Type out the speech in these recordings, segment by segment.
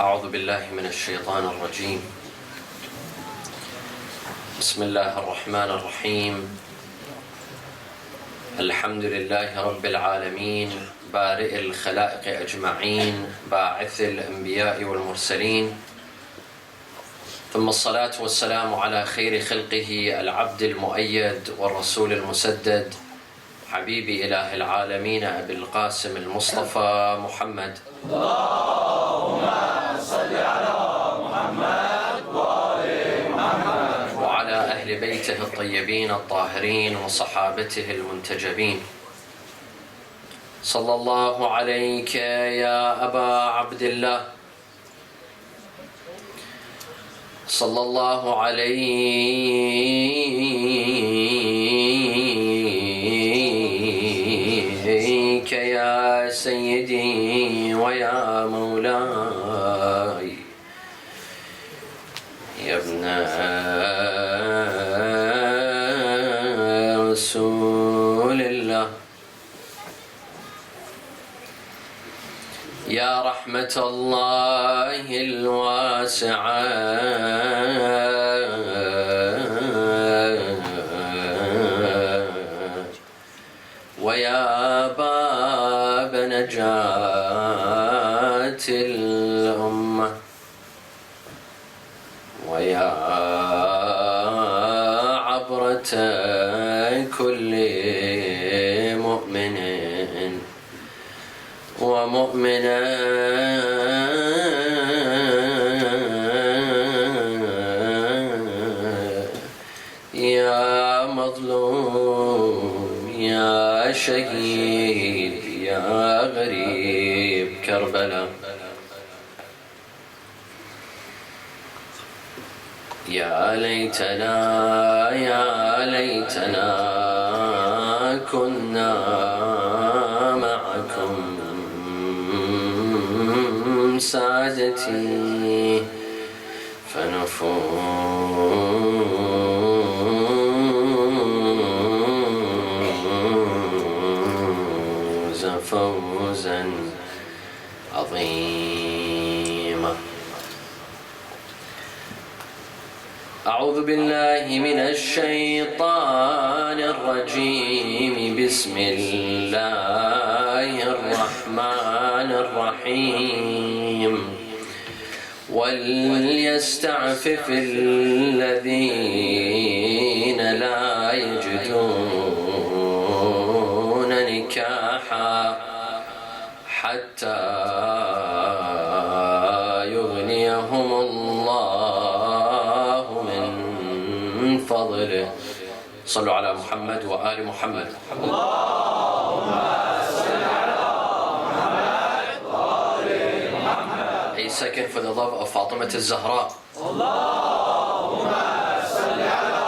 أعوذ بالله من الشيطان الرجيم. بسم الله الرحمن الرحيم. الحمد لله رب العالمين، بارئ الخلائق أجمعين، باعث الأنبياء والمرسلين، ثم الصلاة والسلام على خير خلقه العبد المؤيد والرسول المسدد، حبيب إله العالمين أبي القاسم المصطفى محمد. اللهم صل على محمد وآل محمد وعلى أهل بيته الطيبين الطاهرين وصحابته المنتجبين. صلى الله عليك يا أبا عبد الله، صلى الله عليك يا سيدي ويا مولاي يا ابن رسول الله، يا رحمة الله الواسعة، ويا باب نجاة الأمة، ويا عبرة كل مؤمن ومؤمنة، يا مظلوم يا شهيد يا غريب كربلاء، يا ليتنا يا ليتنا كنا معكم سادتي فنفوز فوزا عظيما. أعوذ بالله من الشيطان الرجيم. بسم الله الرحمن الرحيم. وليستعفف الذين لا يجدون نكاحا حتى يغنيهم الله من فضله. صلوا على محمد وآل محمد. اللهم صل على محمد وآل محمد. A second for the love of Fatima al-Zahra. اللهم صل على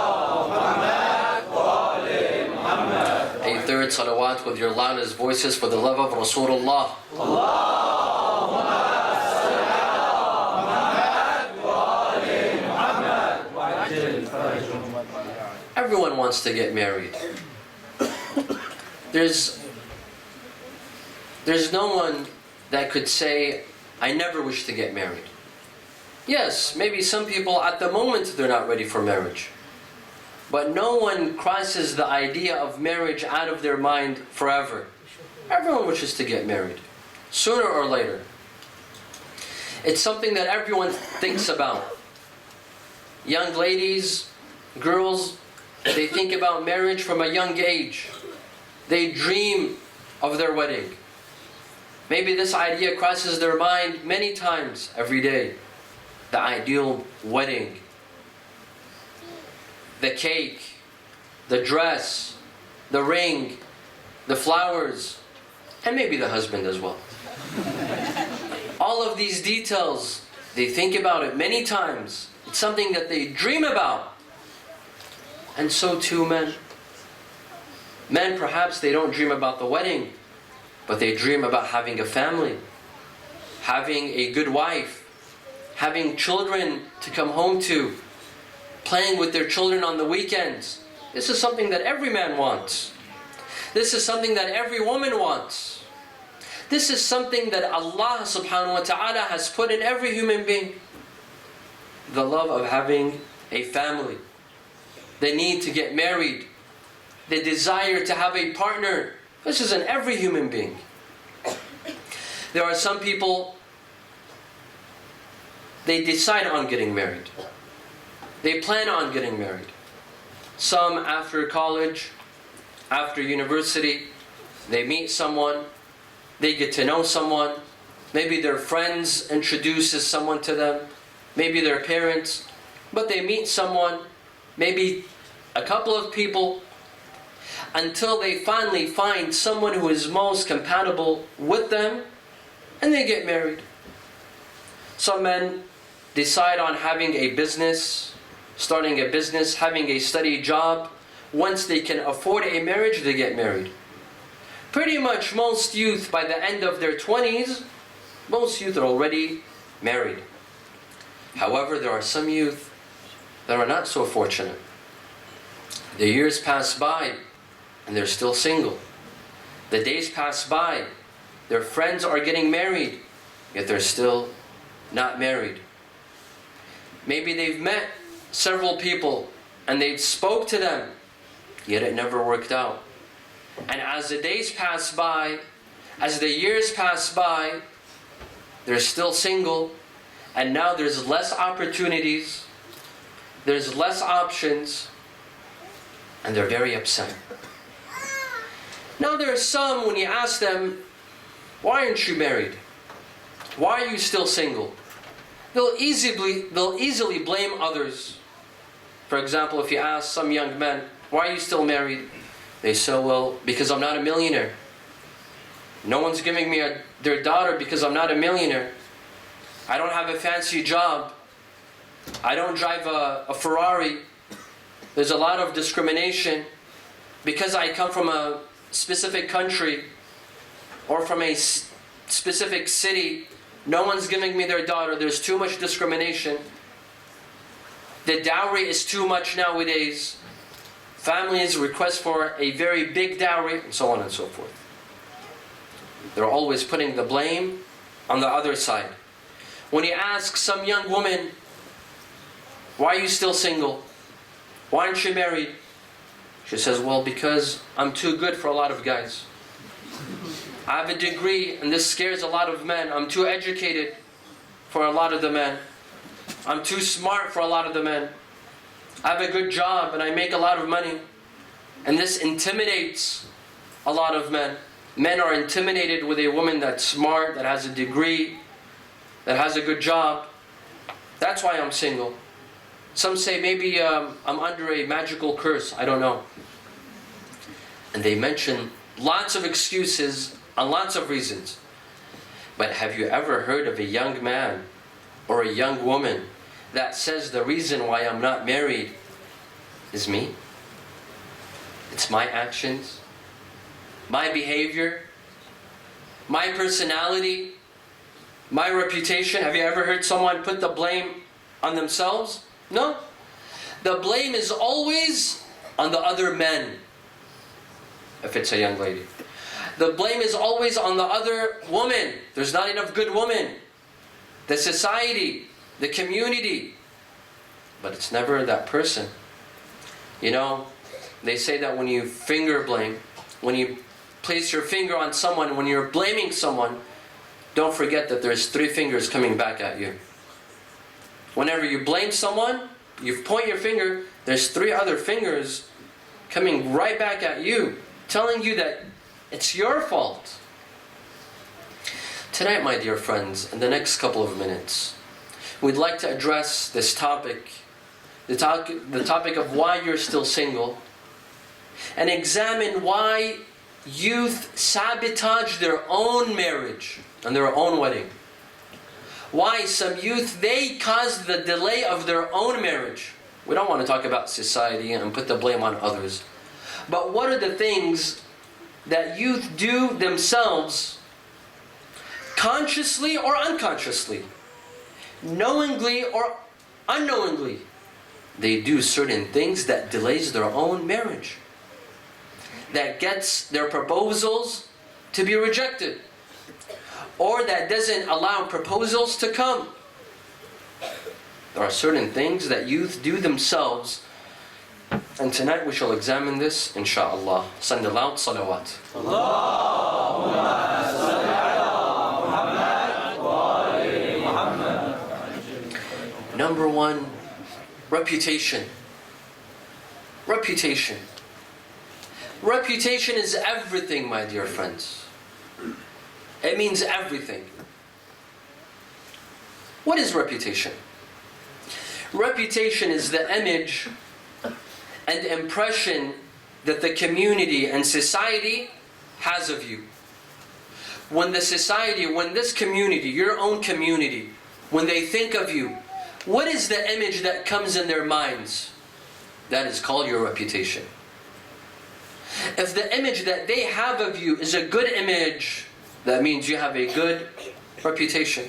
محمد وآل محمد. A third salawat with your loudest voices for the love of Rasulullah. اللهم صل على محمد وآل محمد. Everyone wants to get married. There's no one that could say, I never wish to get married. Yes, maybe some people at the moment they're not ready for marriage. But no one crosses the idea of marriage out of their mind forever. Everyone wishes to get married, sooner or later. It's something that everyone thinks about. Young ladies, girls, they think about marriage from a young age. They dream of their wedding. Maybe this idea crosses their mind many times every day. The ideal wedding, the cake, the dress, the ring, the flowers, and maybe the husband as well. All of these details, they think about it many times. It's something that they dream about. And so too men. Men, perhaps they don't dream about the wedding, but they dream about having a family, having a good wife, having children to come home to, playing with their children on the weekends. This is something that every man wants. This is something that every woman wants. This is something that Allah subhanahu wa ta'ala has put in every human being. The love of having a family. The need to get married. The desire to have a partner. This is in every human being. There are some people, they decide on getting married. They plan on getting married. Some after college, after university, they meet someone, they get to know someone, maybe their friends introduces someone to them, maybe their parents, but they meet someone, maybe a couple of people, until they finally find someone who is most compatible with them, and they get married. Some men decide on having a business, starting a business, having a steady job. Once they can afford a marriage, they get married. Pretty much most youth, by the end of their 20s, most youth are already married. However, there are some youth that are not so fortunate. The years pass by, and they're still single. The days pass by, their friends are getting married, yet they're still not married. Maybe they've met several people, and they've spoke to them, yet it never worked out. And as the days pass by, as the years pass by, they're still single, and now there's less opportunities, there's less options, and they're very upset. Now there are some, when you ask them, why aren't you married? Why are you still single? They'll easily blame others. For example, if you ask some young men, why are you still married? They say, well, because I'm not a millionaire. No one's giving me their daughter because I'm not a millionaire. I don't have a fancy job. I don't drive a Ferrari. There's a lot of discrimination. Because I come from a specific country or from a specific city, no one's giving me their daughter. There's too much discrimination. The dowry is too much nowadays. Families request for a very big dowry, and so on and so forth. They're always putting the blame on the other side. When you ask some young woman, why are you still single? Why aren't you married? She says, well, because I'm too good for a lot of guys. I have a degree, and this scares a lot of men. I'm too educated for a lot of the men. I'm too smart for a lot of the men. I have a good job, and I make a lot of money. And this intimidates a lot of men. Men are intimidated with a woman that's smart, that has a degree, that has a good job. That's why I'm single. Some say maybe I'm under a magical curse. I don't know. And they mention lots of excuses and lots of reasons. But have you ever heard of a young man or a young woman that says the reason why I'm not married is me? It's my actions, my behavior, my personality, my reputation. Have you ever heard someone put the blame on themselves? No. The blame is always on the other men, if it's a young lady. The blame is always on the other woman. There's not enough good women. The society, the community. But it's never that person. You know, they say that when you finger blame, when you place your finger on someone, when you're blaming someone, don't forget that there's 3 fingers coming back at you. Whenever you blame someone, you point your finger, there's 3 other fingers coming right back at you, telling you that it's your fault. Tonight, my dear friends, in the next couple of minutes, we'd like to address this topic, the topic of why you're still single, and examine why youth sabotage their own marriage and their own wedding. Why some youth, they cause the delay of their own marriage. We don't want to talk about society and put the blame on others. But what are the things that youth do themselves, consciously or unconsciously, knowingly or unknowingly? They do certain things that delays their own marriage, that gets their proposals to be rejected. or that doesn't allow proposals to come. There are certain things that youth do themselves, and tonight we shall examine this, inshaAllah. Send aloud salawat. Allahumma salli ala Muhammad wa ali Muhammad. Number one, reputation. Reputation. Reputation is everything, my dear friends. It means everything. What is reputation? Reputation is the image and impression that the community and society has of you. When the society, when this community, your own community, when they think of you, what is the image that comes in their minds? That is called your reputation. If the image that they have of you is a good image, that means you have a good reputation.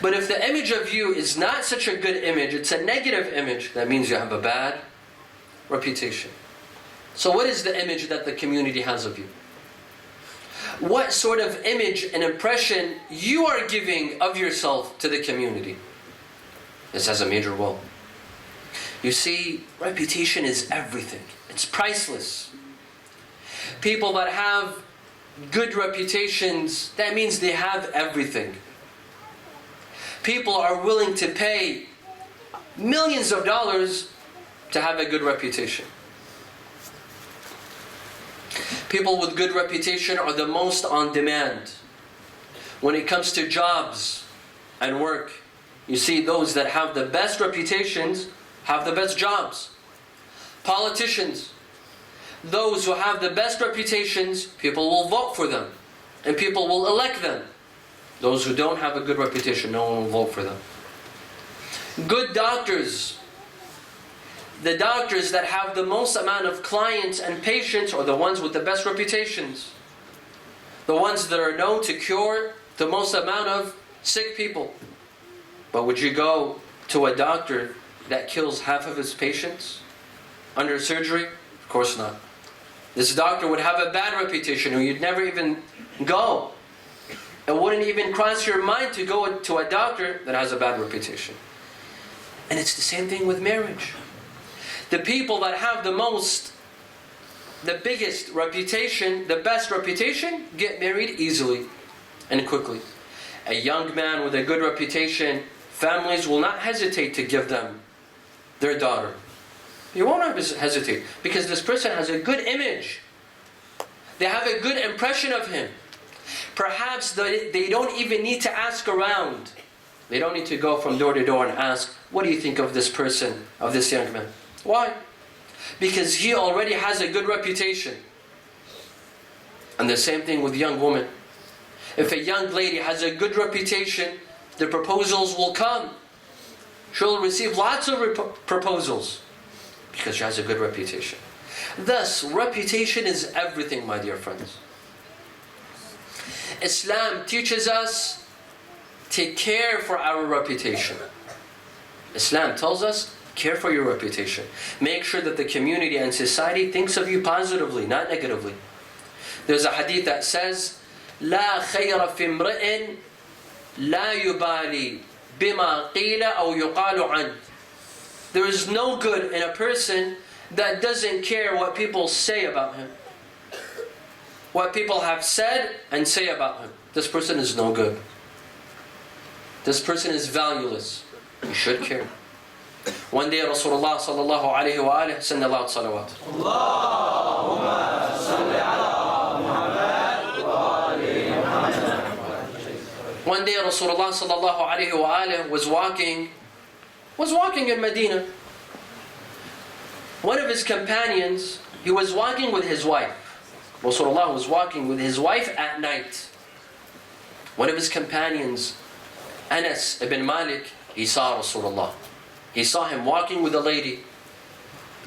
But if the image of you is not such a good image, it's a negative image, that means you have a bad reputation. So what is the image that the community has of you? What sort of image and impression you are giving of yourself to the community? This has a major role. You see, reputation is everything. It's priceless. People that have good reputations, that means they have everything. People are willing to pay millions of dollars to have a good reputation. People with good reputation are the most on demand. When it comes to jobs and work, you see those that have the best reputations have the best jobs. Politicians, those who have the best reputations, people will vote for them and people will elect them. Those who don't have a good reputation, no one will vote for them. Good doctors, the doctors that have the most amount of clients and patients are the ones with the best reputations. The ones that are known to cure the most amount of sick people. But would you go to a doctor that kills half of his patients under surgery? Of course not. This doctor would have a bad reputation, or you'd never even go. It wouldn't even cross your mind to go to a doctor that has a bad reputation. And it's the same thing with marriage. The people that have the biggest reputation, the best reputation, get married easily and quickly. A young man with a good reputation, families will not hesitate to give them their daughter. You won't hesitate because this person has a good image. They have a good impression of him. Perhaps they don't even need to ask around. They don't need to go from door to door and ask, what do you think of this person, of this young man? Why? Because he already has a good reputation. And the same thing with young women. If a young lady has a good reputation, the proposals will come. She'll receive lots of proposals because she has a good reputation. Thus, reputation is everything, my dear friends. Islam teaches us to care for our reputation. Islam tells us, care for your reputation. Make sure that the community and society thinks of you positively, not negatively. There's a hadith that says, لا خير في امرئ لا يبالي بما قيل أو يقال عنه. There is no good in a person that doesn't care what people say about him. What people have said and say about him. This person is no good. This person is valueless. You should care. One day Rasulullah sallallahu alayhi wa alihi send aloud salawat. Allahumma salli ala Muhammad wa ali Muhammad. One day Rasulullah sallallahu alayhi wa alihi was walking in Medina. One of his companions, he was walking with his wife. Rasulullah was walking with his wife at night. One of his companions, Anas ibn Malik, he saw Rasulullah. He saw him walking with a lady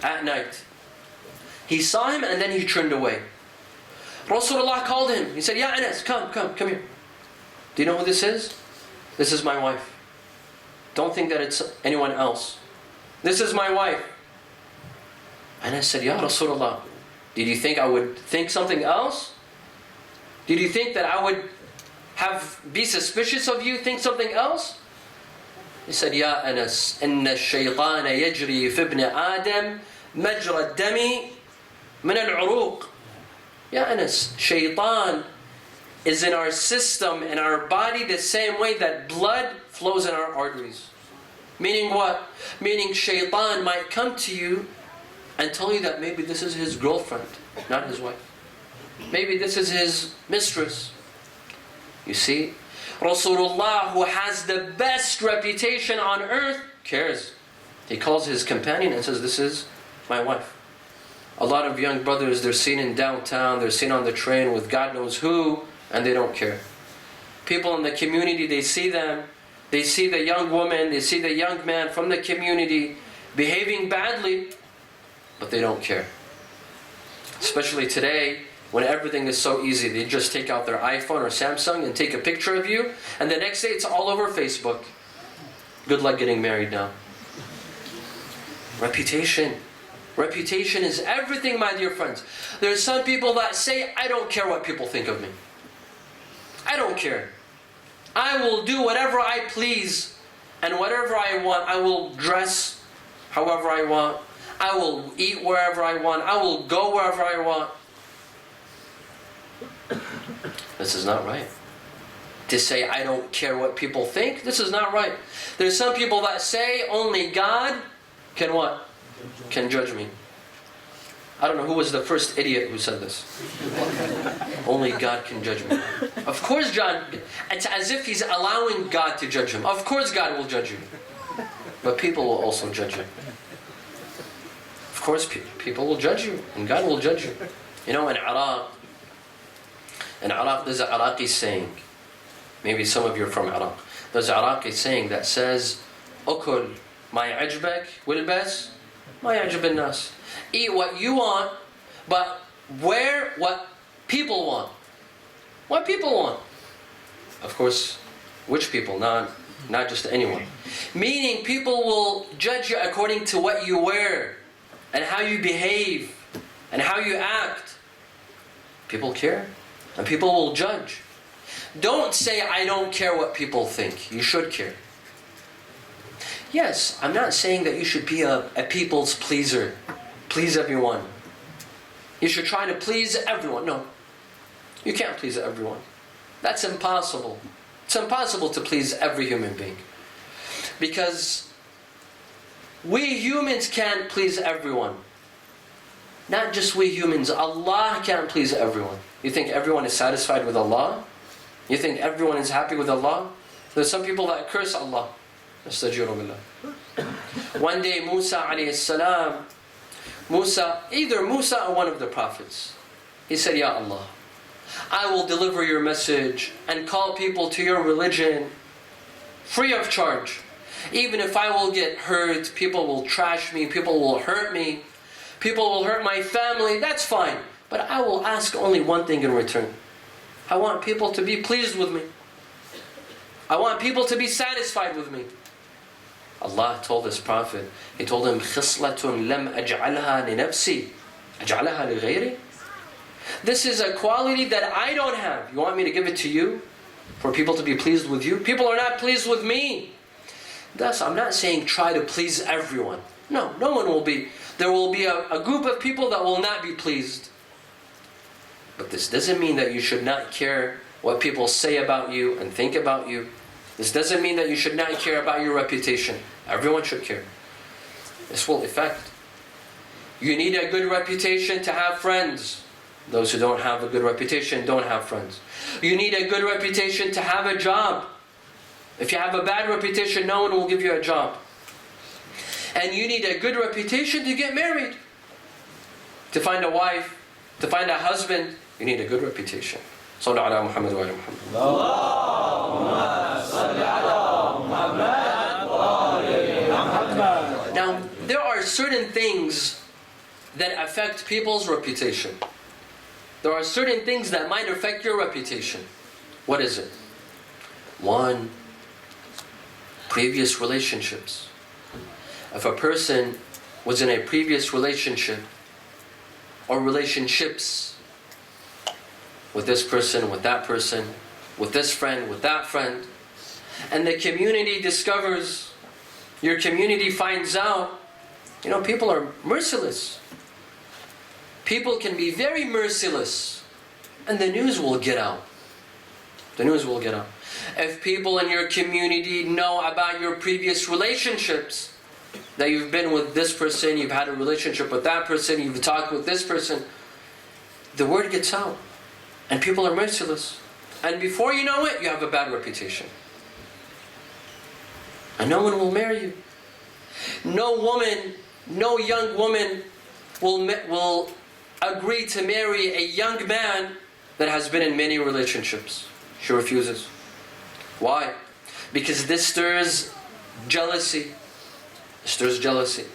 at night. He saw him and then he turned away. Rasulullah called him. He said, Ya Anas, come here. Do you know who this is? This is my wife. Don't think that it's anyone else. This is my wife. Anas said, Ya Rasulullah, did you think I would think something else? Did you think that I would be suspicious of you, think something else? He said, Ya Anas, inna الشيطان يجري في ابن آدم مجرى الدم من العروق. Ya Anas, shaitan is in our system, in our body, the same way that blood flows in our arteries. Meaning what? Meaning shaitan might come to you and tell you that maybe this is his girlfriend, not his wife. Maybe this is his mistress. You see, Rasulullah, who has the best reputation on earth, cares. He calls his companion and says, this is my wife. A lot of young brothers, they're seen in downtown, they're seen on the train with God knows who, and they don't care. People in the community, they see them, they see the young woman, they see the young man from the community behaving badly, but they don't care. Especially today, when everything is so easy. They just take out their iPhone or Samsung and take a picture of you, and the next day it's all over Facebook. Good luck getting married now. Reputation. Reputation is everything, my dear friends. There's some people that say, I don't care what people think of me. I don't care. I will do whatever I please and whatever I want. I will dress however I want. I will eat wherever I want. I will go wherever I want. This is not right. To say, I don't care what people think, this is not right. There's some people that say, only God can what? Can judge me. I don't know who was the first idiot who said this. Only God can judge me. Of course God, it's as if he's allowing God to judge him. Of course God will judge you. But people will also judge you. Of course people will judge you, and God will judge you. You know, in Iraq there's an Iraqi saying, maybe some of you are from Iraq. There's an Iraqi saying that says, أكل ما يعجبك والبس ما يعجب الناس. Eat what you want, but wear what people want. What people want. Of course, which people? Not just anyone. Meaning people will judge you according to what you wear and how you behave and how you act. People care and people will judge. Don't say, I don't care what people think. You should care. Yes, I'm not saying that you should be a people's pleaser. Please everyone. You should try to please everyone. No, you can't please everyone. That's impossible. It's impossible to please every human being. Because we humans can't please everyone. Not just we humans. Allah can't please everyone. You think everyone is satisfied with Allah? You think everyone is happy with Allah? There's some people that curse Allah. One day Musa alayhi salam, either Musa or one of the prophets, he said, Ya Allah, I will deliver your message and call people to your religion free of charge. Even if I will get hurt, people will trash me, people will hurt me, people will hurt my family, that's fine. But I will ask only one thing in return. I want people to be pleased with me. I want people to be satisfied with me. Allah told this prophet, He told him, خِصْلَةٌ لَمْ أَجْعَلْهَا لِنَفْسِي أَجْعَلَهَا لِغَيْرِي. This is a quality that I don't have. You want me to give it to you? For people to be pleased with you? People are not pleased with me. Thus, I'm not saying try to please everyone. No, no one will be. There will be a group of people that will not be pleased. But this doesn't mean that you should not care what people say about you and think about you. This doesn't mean that you should not care about your reputation. Everyone should care. This will affect. You need a good reputation to have friends. Those who don't have a good reputation don't have friends. You need a good reputation to have a job. If you have a bad reputation, no one will give you a job. And you need a good reputation to get married. To find a wife, to find a husband, you need a good reputation. صلوا على محمد وعلى محمد. اللهم صل على محمد وعلى محمد. Now, there are certain things that affect people's reputation. There are certain things that might affect your reputation. What is it? One, previous relationships. If a person was in a previous relationship or relationships with this person, with that person, with this friend, with that friend. And the community discovers, your community finds out, people are merciless. People can be very merciless. And the news will get out. The news will get out. If people in your community know about your previous relationships, that you've been with this person, you've had a relationship with that person, you've talked with this person, the word gets out. And people are merciless. And before you know it, you have a bad reputation. And no one will marry you. No woman, no young woman will agree to marry a young man that has been in many relationships. She refuses. Why? Because this stirs jealousy. It stirs jealousy.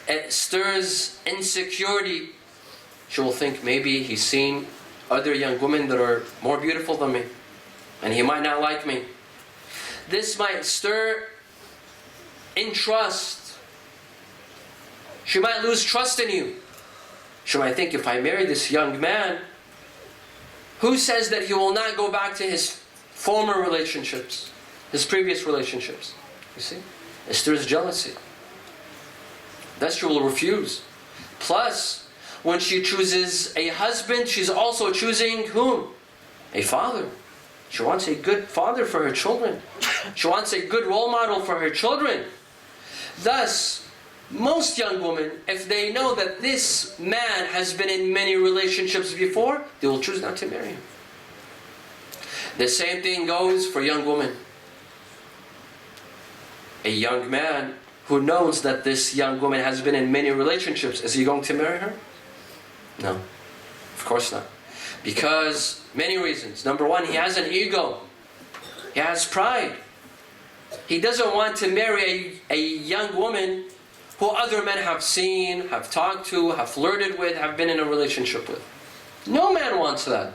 It stirs insecurity. She will think maybe he's seen other young women that are more beautiful than me, and he might not like me. This might stir in trust. She might lose trust in you. She might think, if I marry this young man, who says that he will not go back to his former relationships, his previous relationships? You see? It stirs jealousy. Thus she will refuse. Plus, when she chooses a husband, she's also choosing whom? A father. She wants a good father for her children. She wants a good role model for her children. Thus, most young women, if they know that this man has been in many relationships before, they will choose not to marry him. The same thing goes for young women. A young man who knows that this young woman has been in many relationships, is he going to marry her? No, of course not. Because many reasons. Number one, he has an ego. He has pride. He doesn't want to marry a young woman who other men have seen, have talked to, have flirted with, have been in a relationship with. No man wants that.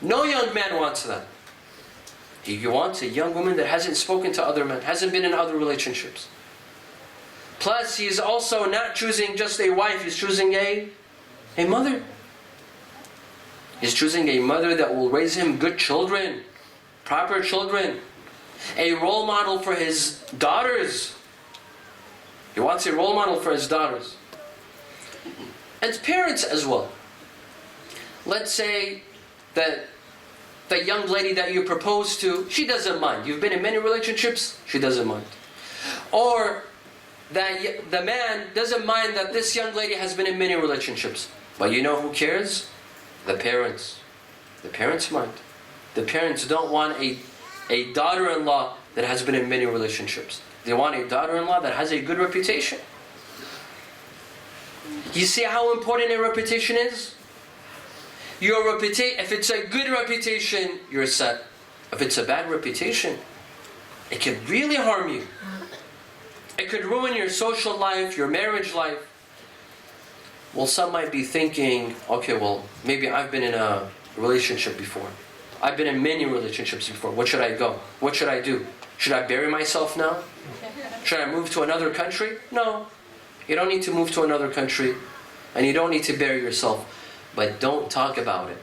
No young man wants that. He wants a young woman that hasn't spoken to other men, hasn't been in other relationships. Plus, he is also not choosing just a wife, he's choosing a mother. He's choosing a mother that will raise him good children, proper children. A role model for his daughters. He wants a role model for his daughters. And parents as well. Let's say that the young lady that you propose to, she doesn't mind. You've been in many relationships, she doesn't mind. Or that the man doesn't mind that this young lady has been in many relationships. But you know who cares? The parents. The parents mind. The parents don't want a daughter-in-law that has been in many relationships. They want a daughter-in-law that has a good reputation. You see how important a reputation is? Your reputation, if it's a good reputation, you're set. If it's a bad reputation, it can really harm you. It could ruin your social life, your marriage life. Well, some might be thinking, okay, well, maybe I've been in a relationship before. I've been in many relationships before. What should I go? What should I do? Should I bury myself now? Should I move to another country? No. You don't need to move to another country. And you don't need to bury yourself. But don't talk about it.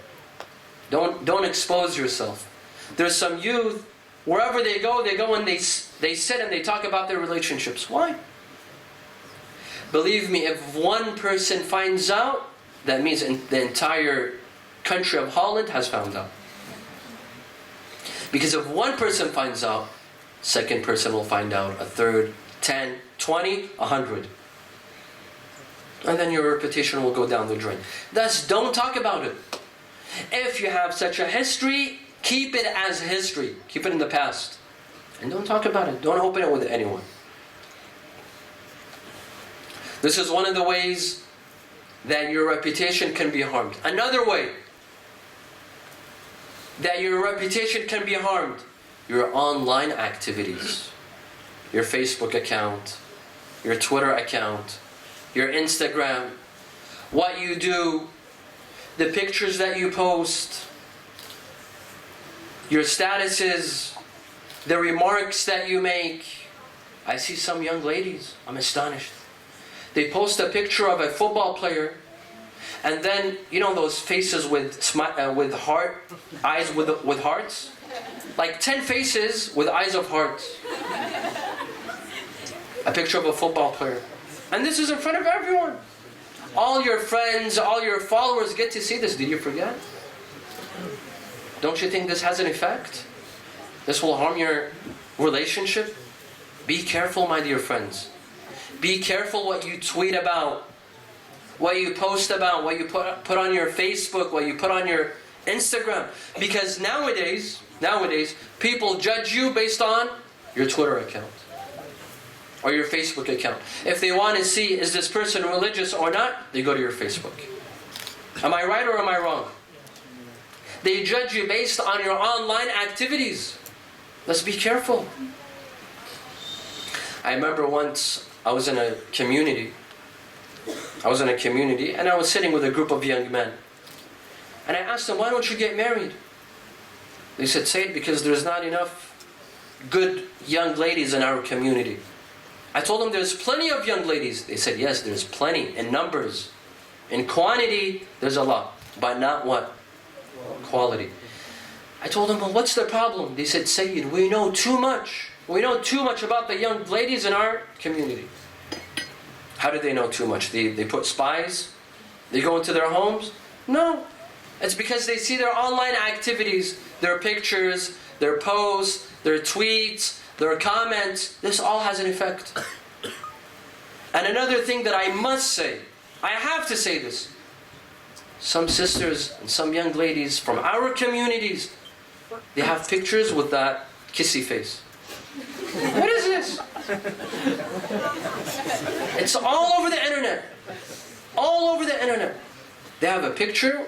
Don't expose yourself. There's some youth, wherever they go and they sit and they talk about their relationships. Why? Believe me, if one person finds out, that means the entire country of Holland has found out. Because if one person finds out, second person will find out, a third, 10, 20, 100. And then your reputation will go down the drain. Thus, don't talk about it. If you have such a history, keep it as history. Keep it in the past. And don't talk about it. Don't open it with anyone. This is one of the ways that your reputation can be harmed. Another way that your reputation can be harmed, your online activities. Your Facebook account, your Twitter account, your Instagram, what you do, the pictures that you post, your statuses, the remarks that you make. I see some young ladies, I'm astonished. They post a picture of a football player, and then, you know those faces with eyes with hearts? like 10 faces with eyes of hearts. A picture of a football player. And this is in front of everyone. All your friends, all your followers get to see this. Did you forget? Don't you think this has an effect? This will harm your relationship? Be careful, my dear friends. Be careful what you tweet about, what you post about, what you put on your Facebook, what you put on your Instagram. Because nowadays, people judge you based on your Twitter account or your Facebook account. If they want to see, is this person religious or not, they go to your Facebook. Am I right or am I wrong? They judge you based on your online activities. Let's be careful. I remember once I was in a community and I was sitting with a group of young men. And I asked them, why don't you get married? They said, Said, because there's not enough good young ladies in our community. I told them there's plenty of young ladies. They said, yes, there's plenty in numbers. In quantity, there's a lot. But not what? Quality. I told them, well, what's the problem? They said, Sayyid, we know too much. We know too much about the young ladies in our community. How do they know too much? They put spies? They go into their homes? No. It's because they see their online activities, their pictures, their posts, their tweets, their comments. This all has an effect. And another thing that I must say, I have to say this. Some sisters and some young ladies from our communities, they have pictures with that kissy face. What is this? It's all over the internet. All over the internet. They have a picture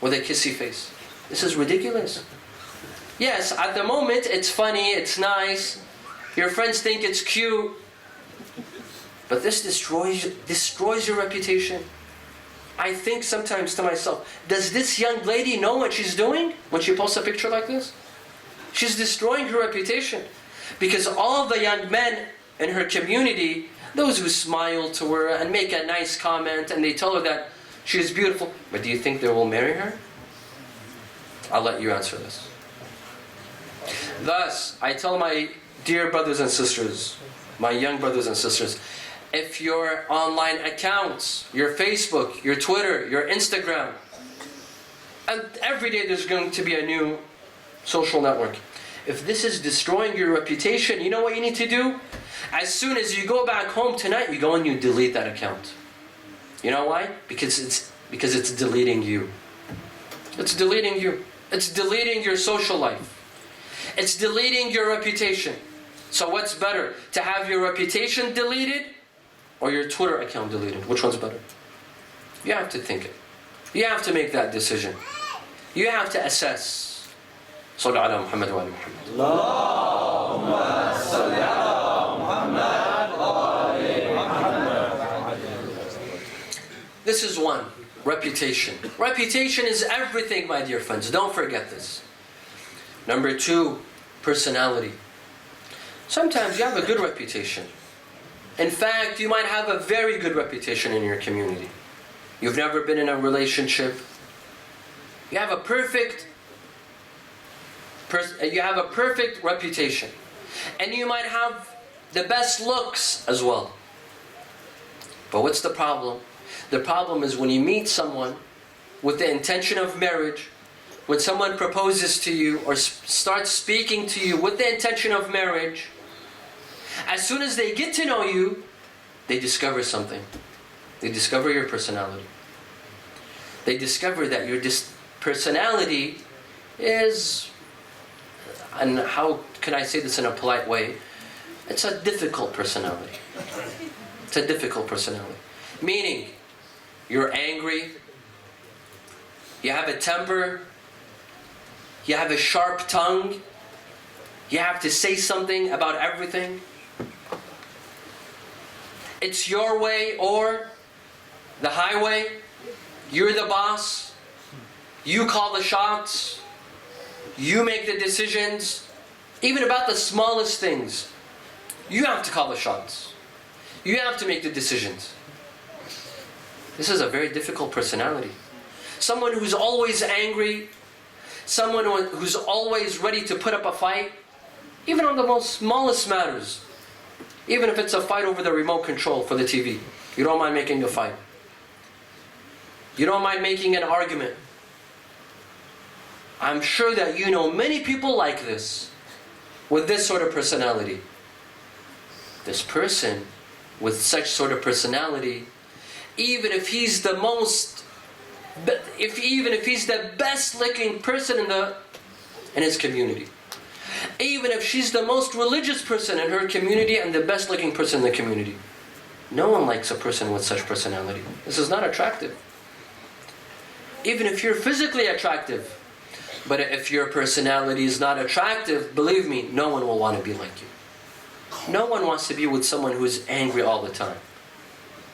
with a kissy face. This is ridiculous. Yes, at the moment it's funny, it's nice. Your friends think it's cute. But this destroys your reputation. I think sometimes to myself, does this young lady know what she's doing when she posts a picture like this? She's destroying her reputation. Because all the young men in her community, those who smile to her and make a nice comment and they tell her that she is beautiful, but do you think they will marry her? I'll let you answer this. Thus, I tell my dear brothers and sisters, my young brothers and sisters, if your online accounts, your Facebook, your Twitter, your Instagram, and every day there's going to be a new social network. If this is destroying your reputation, you know what you need to do? As soon as you go back home tonight, you go and you delete that account. You know why? Because it's deleting you. It's deleting you. It's deleting your social life. It's deleting your reputation. So what's better? To have your reputation deleted or your Twitter account deleted? Which one's better? You have to think it. You have to make that decision. You have to assess. صلوا على محمد وآل محمد. اللهم صل على محمد وآل محمد. This is one. Reputation. Reputation is everything, my dear friends. Don't forget this. Number two, personality. Sometimes you have a good reputation. In fact, you might have a very good reputation in your community. You've never been in a relationship. You have a perfect reputation. And you might have the best looks as well. But what's the problem? The problem is when you meet someone with the intention of marriage, when someone proposes to you or starts speaking to you with the intention of marriage, as soon as they get to know you, they discover something. They discover your personality. They discover that your personality is, and how can I say this in a polite way? It's a difficult personality. It's a difficult personality. Meaning, you're angry, you have a temper, you have a sharp tongue, you have to say something about everything. It's your way or the highway. You're the boss. You call the shots. You make the decisions. Even about the smallest things. You have to call the shots. You have to make the decisions. This is a very difficult personality. Someone who's always angry. someone who's always ready to put up a fight, even on the most smallest matters. Even if it's a fight over the remote control for the TV. You don't mind making a fight. You don't mind making an argument. I'm sure that you know many people like this, with this sort of personality. This person with such sort of personality, even if he's the best looking person in his community, even if she's the most religious person in her community and the best looking person in the community, no one likes a person with such personality. This is not attractive. Even if you're physically attractive, but if your personality is not attractive, believe me, no one will want to be like you. No one wants to be with someone who is angry all the time.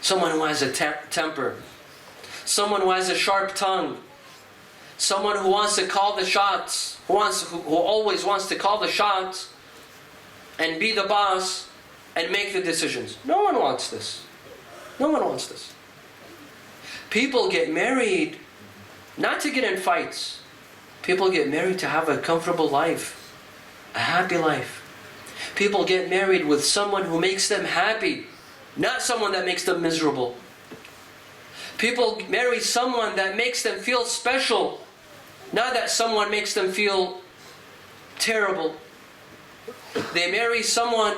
Someone who has a temper. Someone who has a sharp tongue. Someone who wants to call the shots. Who always wants to call the shots and be the boss and make the decisions. No one wants this. No one wants this. People get married not to get in fights. People get married to have a comfortable life, a happy life. People get married with someone who makes them happy, not someone that makes them miserable. People marry someone that makes them feel special, not that someone makes them feel terrible. They marry someone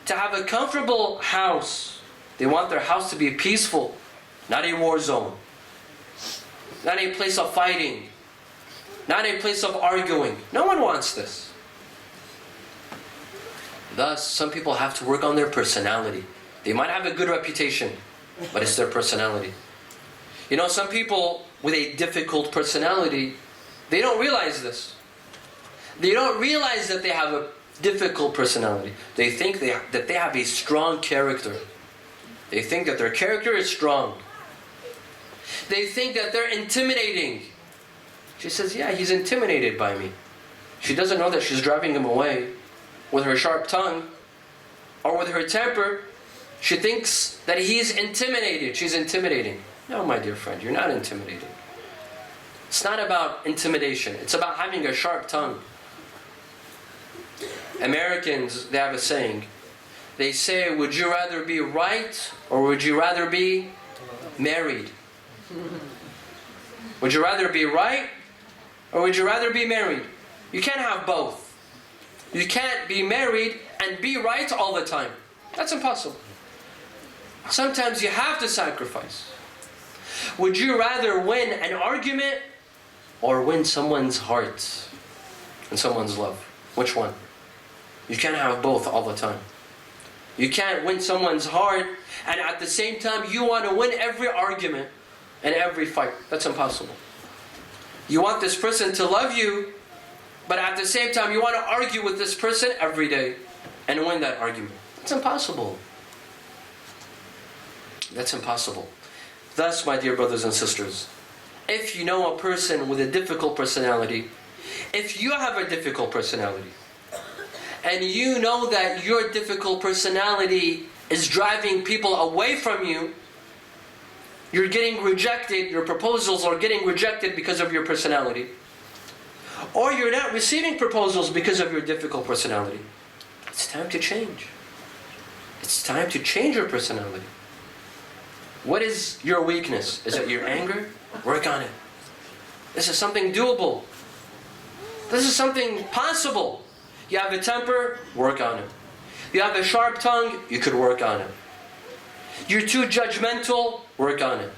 to have a comfortable house. They want their house to be peaceful, not a war zone, not a place of fighting, not a place of arguing. No one wants this. Thus, some people have to work on their personality. They might have a good reputation, but it's their personality. You know, some people with a difficult personality, they don't realize this. They don't realize that they have a difficult personality. They think that they have a strong character. They think that their character is strong. They think that they're intimidating. She says, yeah, he's intimidated by me. She doesn't know that she's driving him away with her sharp tongue or with her temper. She thinks that he's intimidated. She's intimidating. No, my dear friend, you're not intimidated. It's not about intimidation. It's about having a sharp tongue. Americans, they have a saying. They say, would you rather be right or would you rather be married? Would you rather be right or would you rather be married? You can't have both. You can't be married and be right all the time. That's impossible. Sometimes you have to sacrifice. Would you rather win an argument or win someone's heart and someone's love? Which one? You can't have both all the time. You can't win someone's heart and at the same time you want to win every argument and every fight. That's impossible. You want this person to love you, but at the same time you want to argue with this person every day and win that argument. That's impossible. That's impossible. Thus, my dear brothers and sisters, if you know a person with a difficult personality, if you have a difficult personality, and you know that your difficult personality is driving people away from you, you're getting rejected, your proposals are getting rejected because of your personality, or you're not receiving proposals because of your difficult personality, it's time to change. It's time to change your personality. What is your weakness? Is it your anger? Work on it. This is something doable. This is something possible. You have a temper? Work on it. You have a sharp tongue? You could work on it. You're too judgmental? Work on it.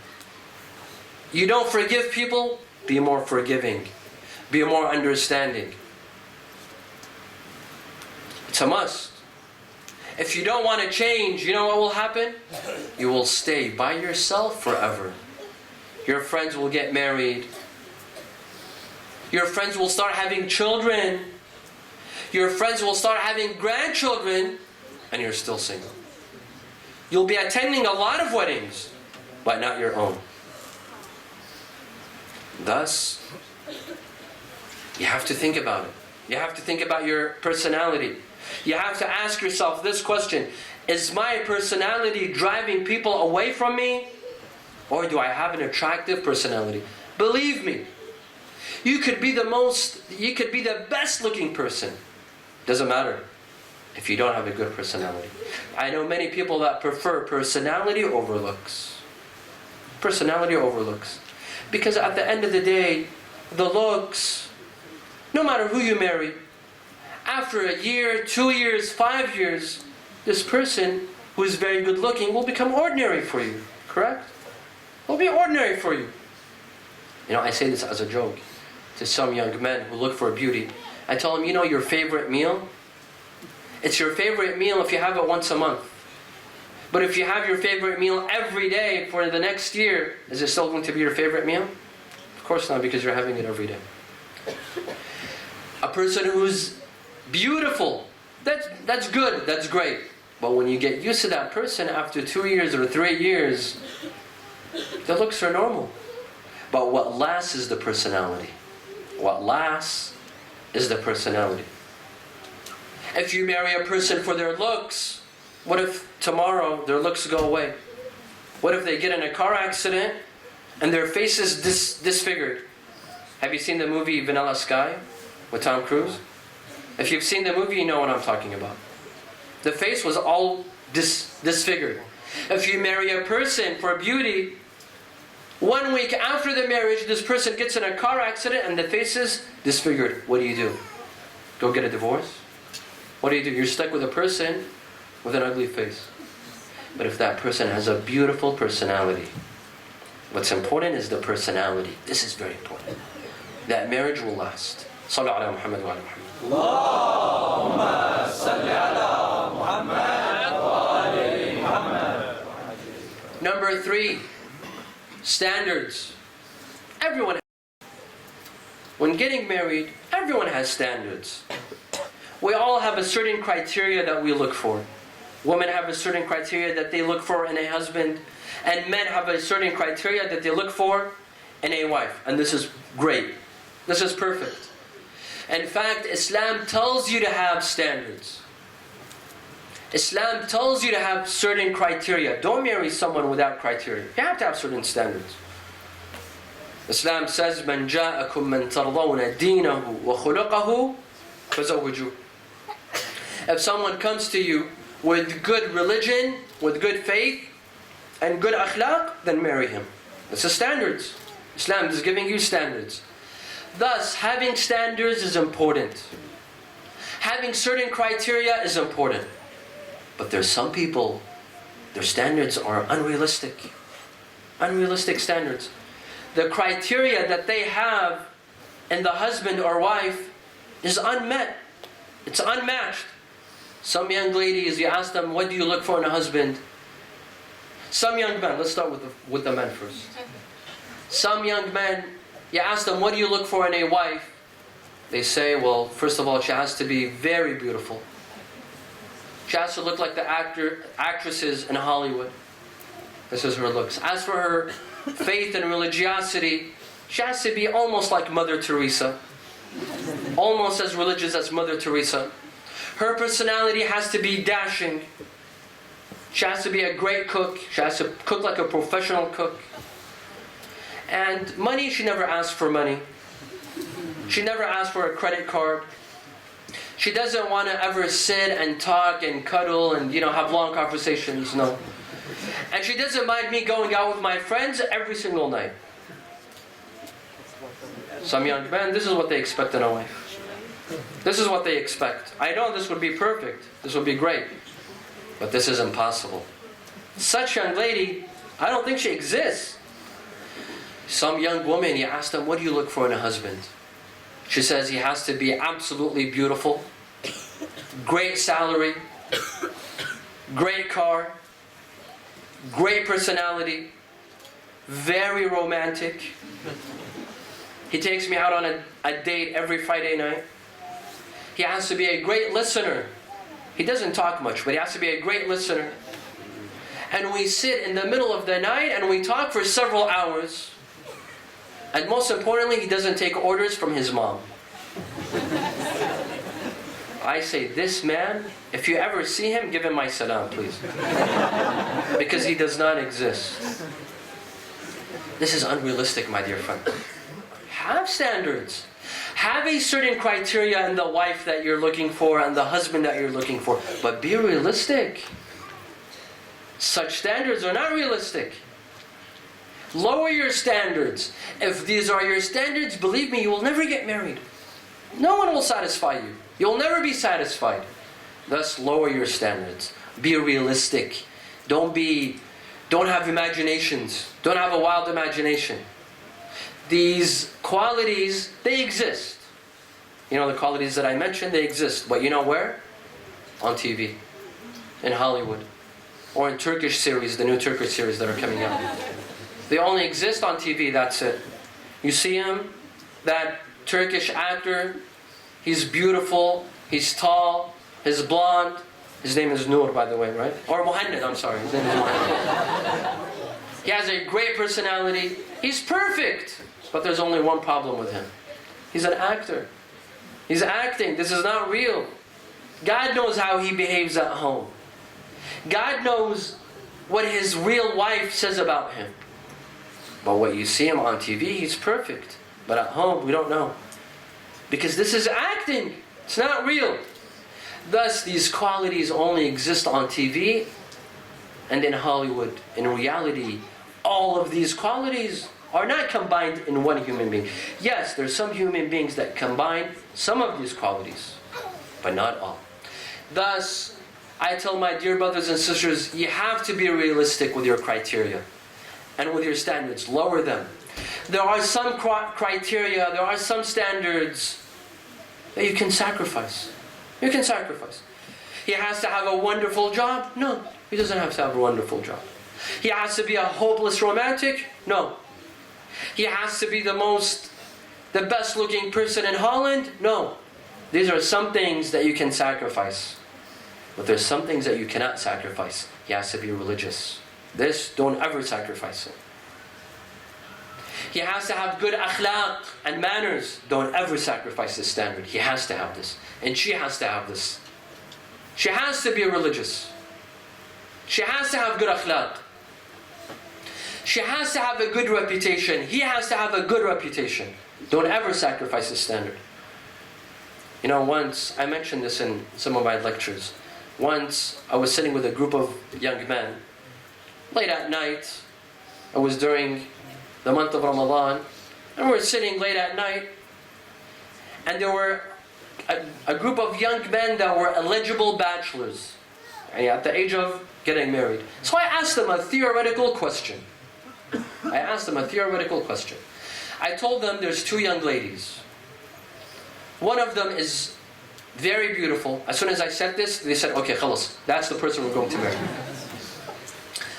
You don't forgive people? Be more forgiving. Be more understanding. It's a must. If you don't want to change, you know what will happen? You will stay by yourself forever. Your friends will get married. Your friends will start having children. Your friends will start having grandchildren, and you're still single. You'll be attending a lot of weddings, but not your own. Thus, you have to think about it. You have to think about your personality. You have to ask yourself this question: is my personality driving people away from me? Or do I have an attractive personality? Believe me, You could be the best looking person. Doesn't matter if you don't have a good personality. I know many people that prefer personality over looks. Personality over looks. Because at the end of the day, the looks, no matter who you marry, after a year, 2 years, 5 years, this person who is very good looking will become ordinary for you. Correct? Will be ordinary for you. You know, I say this as a joke to some young men who look for beauty. I tell them, you know your favorite meal? It's your favorite meal if you have it once a month. But if you have your favorite meal every day for the next year, is it still going to be your favorite meal? Of course not, because you're having it every day. A person who's beautiful, that's good, that's great. But when you get used to that person after 2 years or 3 years, the looks are normal. But what lasts is the personality. What lasts is the personality. If you marry a person for their looks, what if tomorrow their looks go away? What if they get in a car accident and their face is disfigured? Have you seen the movie Vanilla Sky with Tom Cruise? If you've seen the movie, you know what I'm talking about. The face was all disfigured. If you marry a person for beauty, 1 week after the marriage, this person gets in a car accident and the face is disfigured. What do? Go get a divorce? What do? You're stuck with a person with an ugly face. But if that person has a beautiful personality, what's important is the personality. This is very important. That marriage will last. Sallu ala Muhammad wa ala Muhammad. Allahumma salli ala Muhammad wa ali Muhammad. Number 3, standards. Everyone, when getting married, everyone has standards. We all have a certain criteria that we look for. Women have a certain criteria that they look for in a husband, and men have a certain criteria that they look for in a wife. And this is great. This is perfect. In fact, Islam tells you to have standards. Islam tells you to have certain criteria. Don't marry someone without criteria. You have to have certain standards. Islam says, "Man ja'akum man tardawna deenahu wa khuluqahu fazawwiju." If someone comes to you with good religion, with good faith, and good akhlaq, then marry him. It's the standards. Islam is giving you standards. Thus, having standards is important. Having certain criteria is important. But there's some people, their standards are unrealistic. Unrealistic standards. The criteria that they have in the husband or wife is unmet. It's unmatched. Some young ladies, you ask them, what do you look for in a husband? Some young men, let's start with the men first. Some young men, you ask them, what do you look for in a wife? They say, well, first of all, she has to be very beautiful. She has to look like the actresses in Hollywood. This is her looks. As for her faith and religiosity, she has to be almost like Mother Teresa. Almost as religious as Mother Teresa. Her personality has to be dashing. She has to be a great cook. She has to cook like a professional cook. And money, she never asks for money. She never asks for a credit card. She doesn't want to ever sit and talk and cuddle and, have long conversations, no. And she doesn't mind me going out with my friends every single night. Some young men, this is what they expect in a wife. This is what they expect. I know this would be perfect. This would be great. But this is impossible. Such young lady, I don't think she exists. Some young woman, you ask them, what do you look for in a husband? She says he has to be absolutely beautiful, great salary, great car, great personality, very romantic. He takes me out on a date every Friday night. He has to be a great listener. He doesn't talk much, but he has to be a great listener. And we sit in the middle of the night and we talk for several hours. And most importantly, he doesn't take orders from his mom. I say, this man, if you ever see him, give him my salam, please. Because he does not exist. This is unrealistic, my dear friend. Have standards. Have a certain criteria in the wife that you're looking for and the husband that you're looking for. But be realistic. Such standards are not realistic. Lower your standards. If these are your standards, believe me, you will never get married. No one will satisfy you. You'll never be satisfied. Thus, lower your standards. Be realistic. Don't have imaginations. Don't have a wild imagination. These qualities, they exist. You know, the qualities that I mentioned, they exist. But you know where? On TV. In Hollywood. Or in Turkish series, the new Turkish series that are coming out. They only exist on TV, that's it. You see him, that Turkish actor, he's beautiful, he's tall, he's blonde. His name is Noor, by the way, right? Or Mohammad, I'm sorry. His name is Mohammad. He has a great personality. He's perfect. But there's only one problem with him. He's an actor. He's acting. This is not real. God knows how he behaves at home. God knows what his real wife says about him. But what you see him on TV, he's perfect. But at home, we don't know. Because this is acting. It's not real. Thus, these qualities only exist on TV and in Hollywood. In reality, all of these qualities are not combined in one human being. Yes, there's some human beings that combine some of these qualities, but not all. Thus, I tell my dear brothers and sisters, you have to be realistic with your criteria and with your standards. Lower them. There are some criteria, there are some standards that you can sacrifice. You can sacrifice. He has to have a wonderful job? No, he doesn't have to have a wonderful job. He has to be a hopeless romantic? No. He has to be the best looking person in Holland? No. These are some things that you can sacrifice. But there's some things that you cannot sacrifice. He has to be religious. This, don't ever sacrifice it. He has to have good akhlaq and manners. Don't ever sacrifice this standard. He has to have this. And she has to have this. She has to be religious. She has to have good akhlaq. She has to have a good reputation. He has to have a good reputation. Don't ever sacrifice this standard. You know, once, I mentioned this in some of my lectures. Once, I was sitting with a group of young men. Late at night, it was during the month of Ramadan, and we were sitting late at night, and there were a group of young men that were eligible bachelors, at the age of getting married. So I asked them a theoretical question. I told them there's two young ladies. One of them is very beautiful. As soon as I said this, they said, okay, khalas, that's the person we're going to marry.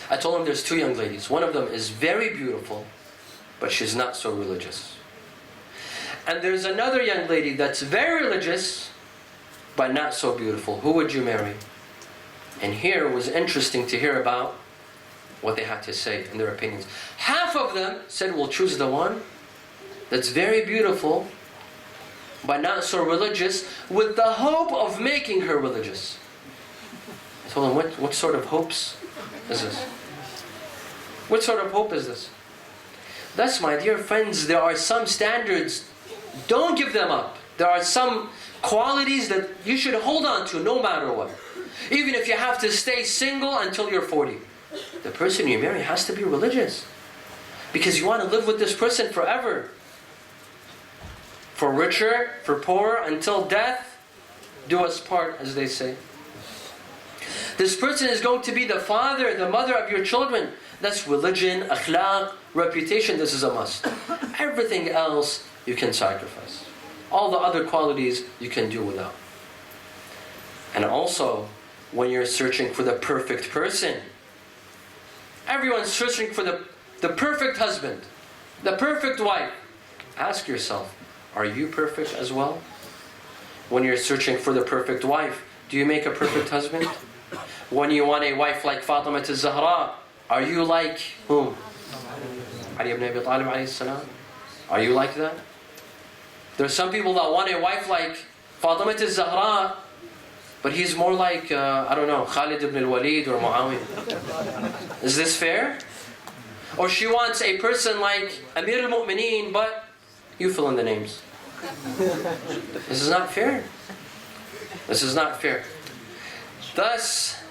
I told them there's two young ladies. One of them is very beautiful, but she's not so religious. And there's another young lady that's very religious, but not so beautiful. Who would you marry? And here it was interesting to hear about what they had to say and their opinions. Half of them said, we'll choose the one that's very beautiful, but not so religious, with the hope of making her religious. I told them, what sort of hopes is this? What sort of hope is this? Thus, my dear friends, there are some standards. Don't give them up. There are some qualities that you should hold on to no matter what. Even if you have to stay single until you're 40. The person you marry has to be religious. Because you want to live with this person forever. For richer, for poorer, until death, do us part, as they say. This person is going to be the father, the mother of your children. That's religion, akhlaq, reputation. This is a must. Everything else you can sacrifice. All the other qualities you can do without. And also, when you're searching for the perfect person, everyone's searching for the perfect husband, the perfect wife. Ask yourself, are you perfect as well? When you're searching for the perfect wife, do you make a perfect husband? When you want a wife like Fatima al-Zahra, are you like whom? Ali ibn Abi Talib alayhi salam? Are you like that? There are some people that want a wife like Fatima al-Zahra, but he's more like, I don't know, Khalid ibn al-Walid or Muawiyah. Is this fair? Or she wants a person like Amir al-Mu'mineen, but You fill in the names. This is not fair. This is not fair. Thus,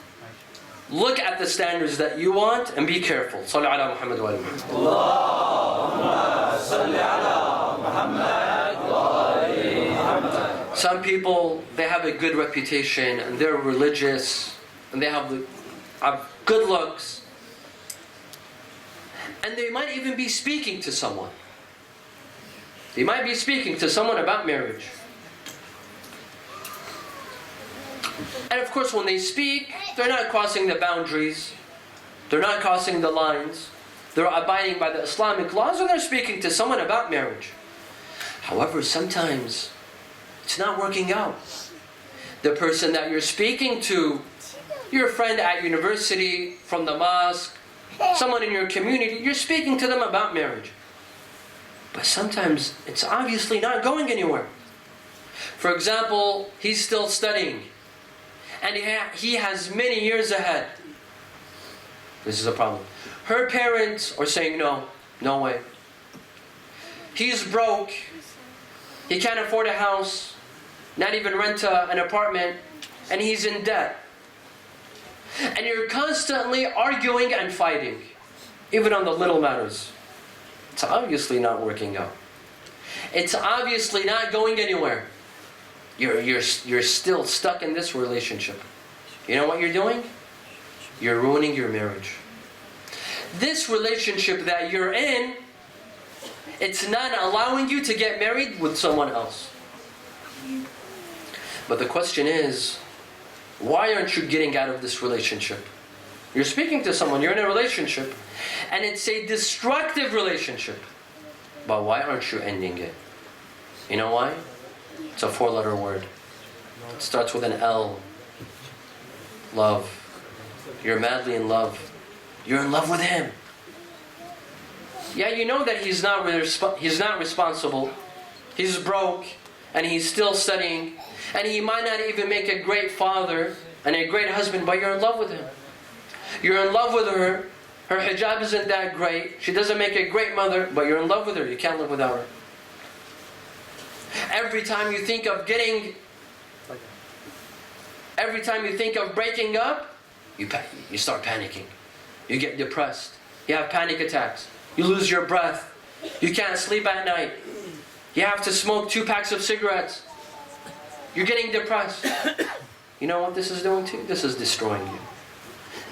look at the standards that you want and be careful. Salli ala Muhammad wa ala Muhammad. Allahumma salli ala Muhammad wa ali Muhammad. Some people, they have a good reputation and they're religious and they have good looks. And they might even be speaking to someone. They might be speaking to someone about marriage. And of course, when they speak, they're not crossing the boundaries. They're not crossing the lines. They're abiding by the Islamic laws, and they're speaking to someone about marriage. However, sometimes it's not working out. The person that you're speaking to, your friend at university, from the mosque, someone in your community, you're speaking to them about marriage. But sometimes it's obviously not going anywhere. For example, he's still studying. And he has many years ahead. This is a problem. Her parents are saying no, no way. He's broke. He can't afford a house, not even rent an apartment, and he's in debt. And you're constantly arguing and fighting, even on the little matters. It's obviously not working out. It's obviously not going anywhere. You're still stuck in this relationship. You know what you're doing? You're ruining your marriage. This relationship that you're in, it's not allowing you to get married with someone else. But the question is, why aren't you getting out of this relationship? You're speaking to someone, you're in a relationship, and it's a destructive relationship. But why aren't you ending it? You know why? It's a 4-letter word. It starts with an L. Love. You're madly in love. You're in love with him. Yeah, you know that he's not responsible. He's broke, and he's still studying, and he might not even make a great father and a great husband, but you're in love with him. You're in love with her. Her hijab isn't that great. She doesn't make a great mother, but you're in love with her. You can't live without her. Every time you think of breaking up, you start panicking. You get depressed. You have panic attacks. You lose your breath. You can't sleep at night. You have to smoke 2 packs of cigarettes. You're getting depressed. You know what this is doing to you? This is destroying you.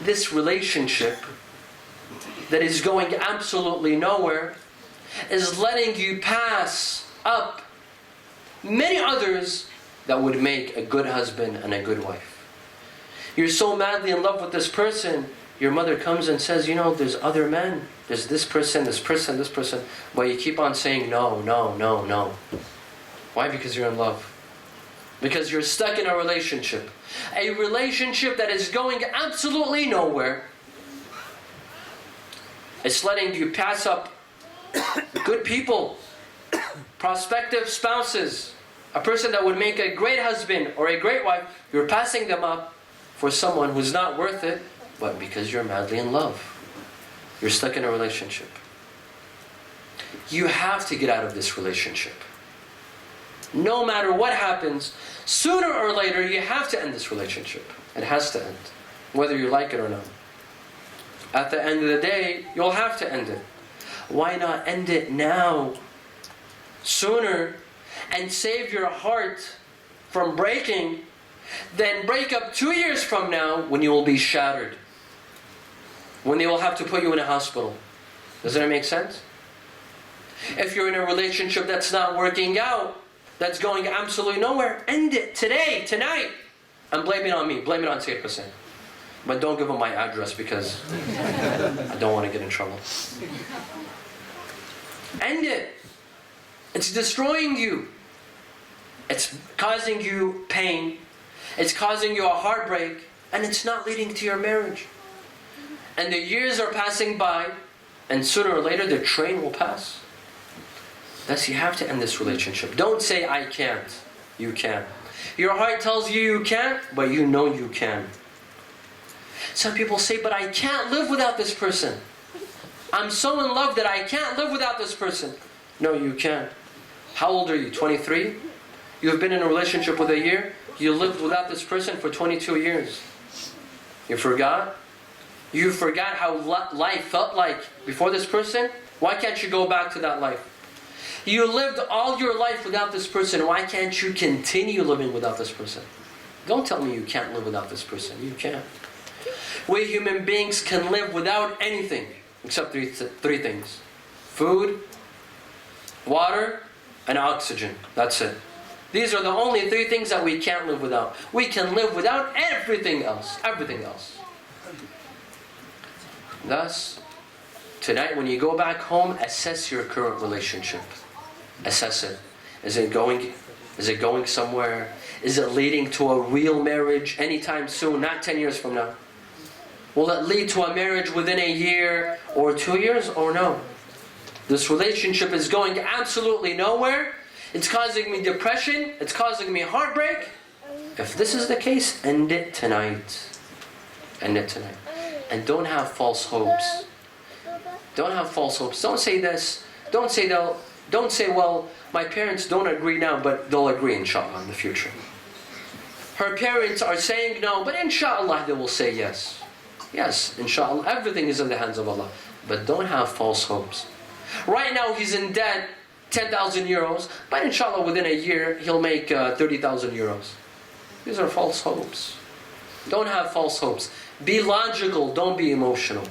This relationship that is going absolutely nowhere is letting you pass up many others that would make a good husband and a good wife. You're so madly in love with this person, your mother comes and says, you know, there's other men. There's this person, this person, this person. But you keep on saying no, no, no, no. Why? Because you're in love. Because you're stuck in a relationship. A relationship that is going absolutely nowhere. It's letting you pass up good people, prospective spouses, a person that would make a great husband or a great wife. You're passing them up for someone who's not worth it, but because you're madly in love. You're stuck in a relationship. You have to get out of this relationship. No matter what happens, sooner or later you have to end this relationship. It has to end, whether you like it or not. At the end of the day, you'll have to end it. Why not end it now, sooner, and save your heart from breaking, than break up 2 years from now when you will be shattered, when they will have to put you in a hospital. Does that make sense? If you're in a relationship that's not working out, that's going absolutely nowhere, end it today, tonight, and blame it on me. Blame it on Sayyid Hossein. But don't give him my address because I don't want to get in trouble. End it. It's destroying you. It's causing you pain. It's causing you a heartbreak. And it's not leading to your marriage. And the years are passing by. And sooner or later the train will pass. Thus you have to end this relationship. Don't say, I can't. You can. Your heart tells you you can't, but you know you can. Some people say, but I can't live without this person. I'm so in love that I can't live without this person. No, you can. How old are you? 23? You've been in a relationship with a year? You lived without this person for 22 years. You forgot? You forgot how life felt like before this person? Why can't you go back to that life? You lived all your life without this person. Why can't you continue living without this person? Don't tell me you can't live without this person. You can't. We human beings can live without anything except three things. Food, water, and oxygen. That's it. These are the only three things that we can't live without. We can live without everything else. Everything else. Thus, tonight when you go back home, assess your current relationship. Assess it. Is it going somewhere? Is it leading to a real marriage anytime soon, not 10 years from now? Will it lead to a marriage within a year or 2 years, or no? This relationship is going absolutely nowhere. It's causing me depression. It's causing me heartbreak. If this is the case, end it tonight. End it tonight. And don't have false hopes. Don't have false hopes. Don't say this. Don't say, well, my parents don't agree now, but they'll agree inshallah in the future. Her parents are saying no, but inshallah they will say yes. Yes, inshallah. Everything is in the hands of Allah. But don't have false hopes. Right now he's in debt, 10,000 euros, but inshallah within a year he'll make 30,000 euros. These are false hopes. Don't have false hopes. Be logical, don't be emotional.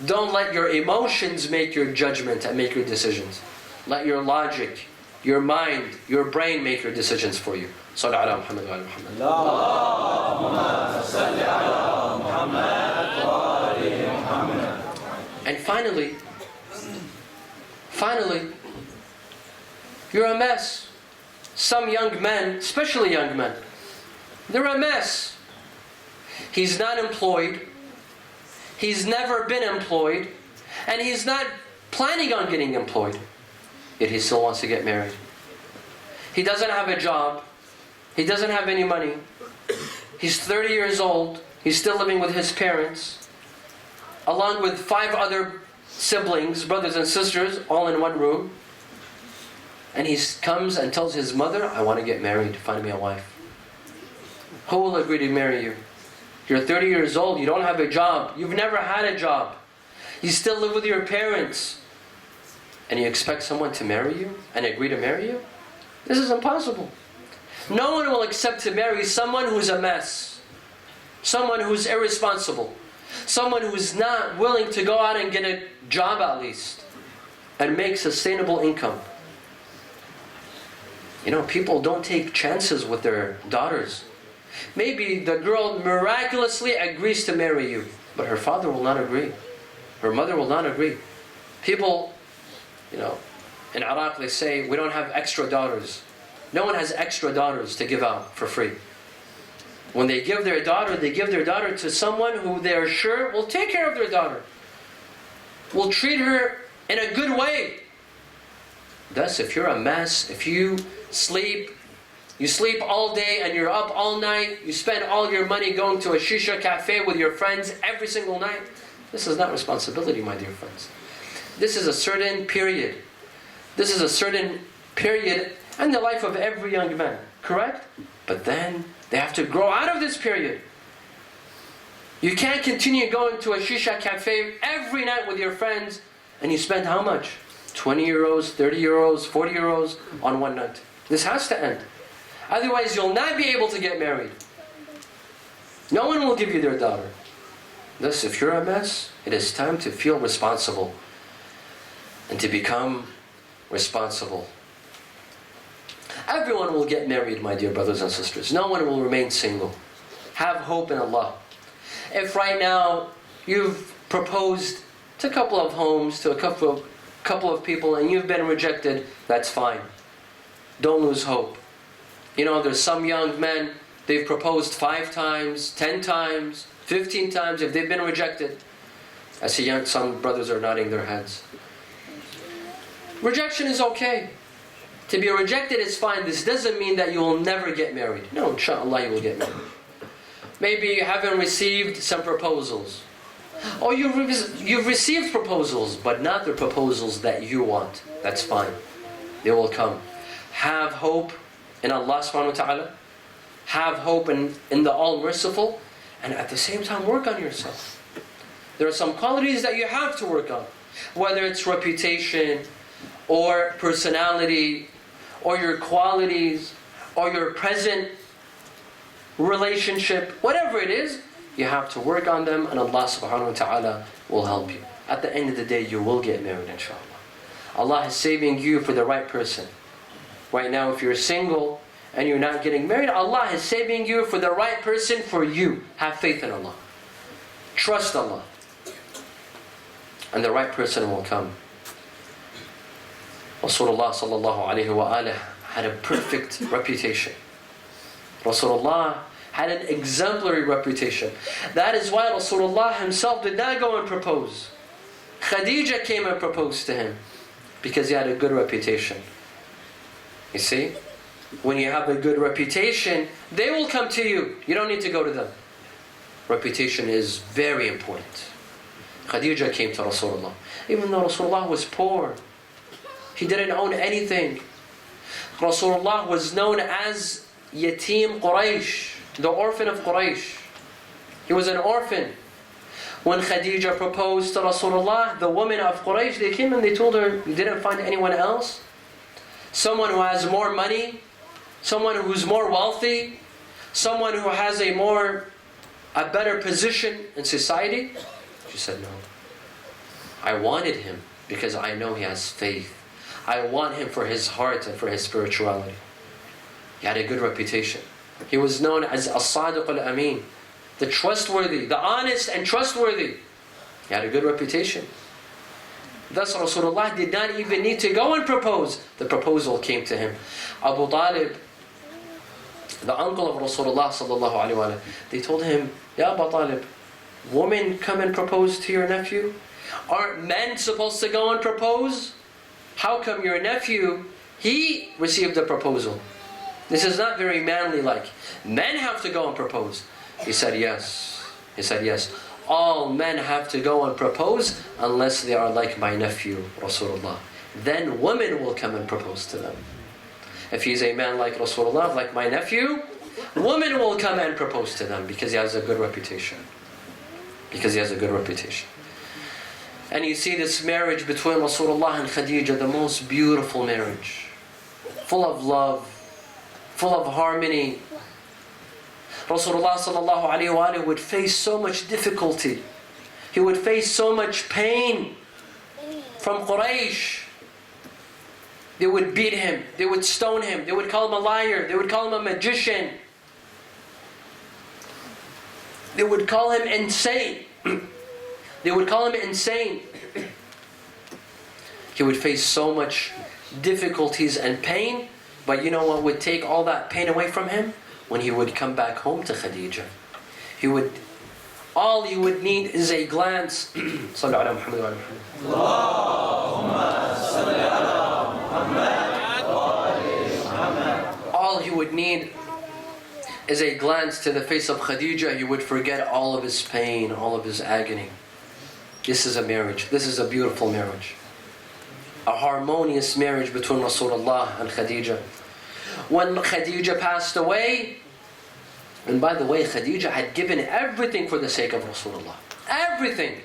Don't let your emotions make your judgment and make your decisions. Let your logic, your mind, your brain make your decisions for you. Salli ala Muhammad wa ala Muhammad. Allahumma salli ala Muhammad wa ala Muhammad. And finally, you're a mess. Some young men, especially young men, they're a mess. He's not employed. He's never been employed. And he's not planning on getting employed. Yet he still wants to get married. He doesn't have a job. He doesn't have any money. He's 30 years old. He's still living with his parents, along with 5 other siblings, brothers and sisters, all in one room. And he comes and tells his mother, I want to get married, find me a wife. Who will agree to marry you? You're 30 years old, you don't have a job, you've never had a job. You still live with your parents. And you expect someone to marry you and agree to marry you? This is impossible. No one will accept to marry someone who's a mess. Someone who's irresponsible. Someone who's not willing to go out and get a job at least. And make sustainable income. You know, people don't take chances with their daughters. Maybe the girl miraculously agrees to marry you, but her father will not agree. Her mother will not agree. People, you know, in Iraq they say, we don't have extra daughters. No one has extra daughters to give out for free. When they give their daughter to someone who they are sure will take care of their daughter. Will treat her in a good way. Thus, if you're a mess, if you sleep all day and you're up all night, you spend all your money going to a shisha cafe with your friends every single night, this is not responsibility, my dear friends. This is a certain period. This is a certain period in the life of every young man, correct? But then they have to grow out of this period. You can't continue going to a shisha cafe every night with your friends and you spend how much? 20 euros, 30 euros, 40 euros on one night. This has to end. Otherwise you'll not be able to get married. No one will give you their daughter. Thus, if you're a mess, it is time to feel responsible and to become responsible. Everyone will get married, my dear brothers and sisters. No one will remain single. Have hope in Allah. If right now you've proposed to a couple of homes, to a couple of people, and you've been rejected, that's fine. Don't lose hope. You know, there's some young men, they've proposed 5 times, 10 times, 15 times. If they've been rejected, I see some brothers are nodding their heads. Rejection is okay. To be rejected is fine. This doesn't mean that you will never get married. No, inshallah you will get married. Maybe you haven't received some proposals. Or you've received proposals, but not the proposals that you want. That's fine. They will come. have hope in Allah subhanahu wa ta'ala, have hope in the All-Merciful, and at the same time work on yourself. There are some qualities that you have to work on, whether it's reputation, or personality, or your qualities, or your present relationship, whatever it is, you have to work on them, and Allah subhanahu wa ta'ala will help you. At the end of the day, you will get married, inshallah. Allah is saving you for the right person. Right now, if you're single and you're not getting married, Allah is saving you for the right person for you. Have faith in Allah. Trust Allah. And the right person will come. Rasulullah sallallahu alayhi wa alihi had a perfect reputation. Rasulullah had an exemplary reputation. That is why Rasulullah himself did not go and propose. Khadija came and proposed to him because he had a good reputation. You see? When you have a good reputation, they will come to you. You don't need to go to them. Reputation is very important. Khadija came to Rasulullah. Even though Rasulullah was poor, he didn't own anything. Rasulullah was known as Yatim Quraysh, the orphan of Quraysh. He was an orphan. When Khadija proposed to Rasulullah, the women of Quraysh, they came and they told her, you didn't find anyone else? Someone who has more money? Someone who's more wealthy? Someone who has a better position in society? She said, no. I wanted him because I know he has faith. I want him for his heart and for his spirituality. He had a good reputation. He was known as As-Sadiq al-Amin, the trustworthy, the honest and trustworthy. He had a good reputation. Thus Rasulullah did not even need to go and propose. The proposal came to him. Abu Talib, the uncle of Rasulullah sallallahu alaihi wasallam, they told him, Ya Abu Talib, women come and propose to your nephew? Aren't men supposed to go and propose? How come your nephew, he received a proposal? This is not very manly like. Men have to go and propose. He said yes. He said yes. All men have to go and propose unless they are like my nephew, Rasulullah. Then women will come and propose to them. If he's a man like Rasulullah, like my nephew, women will come and propose to them because he has a good reputation. Because he has a good reputation. And you see this marriage between Rasulullah and Khadija, the most beautiful marriage. Full of love, full of harmony. Rasulullah sallallahu alayhi wa sallam would face so much difficulty. He would face so much pain from Quraysh. They would beat him. They would stone him. They would call him a liar. They would call him a magician. They would call him insane. They would call him insane. He would face so much difficulties and pain, but you know what would take all that pain away from him? When he would come back home to Khadija. All he would need is a glance. Sallu ala Muhammad wa ala Muhammad. Allahumma salli ala Muhammad wa ala Muhammad. All he would need is a glance to the face of Khadija. He would forget all of his pain, all of his agony. This is a marriage. This is a beautiful marriage. A harmonious marriage between Rasulullah and Khadija. When Khadija passed away, and by the way, Khadija had given everything for the sake of Rasulullah. Everything.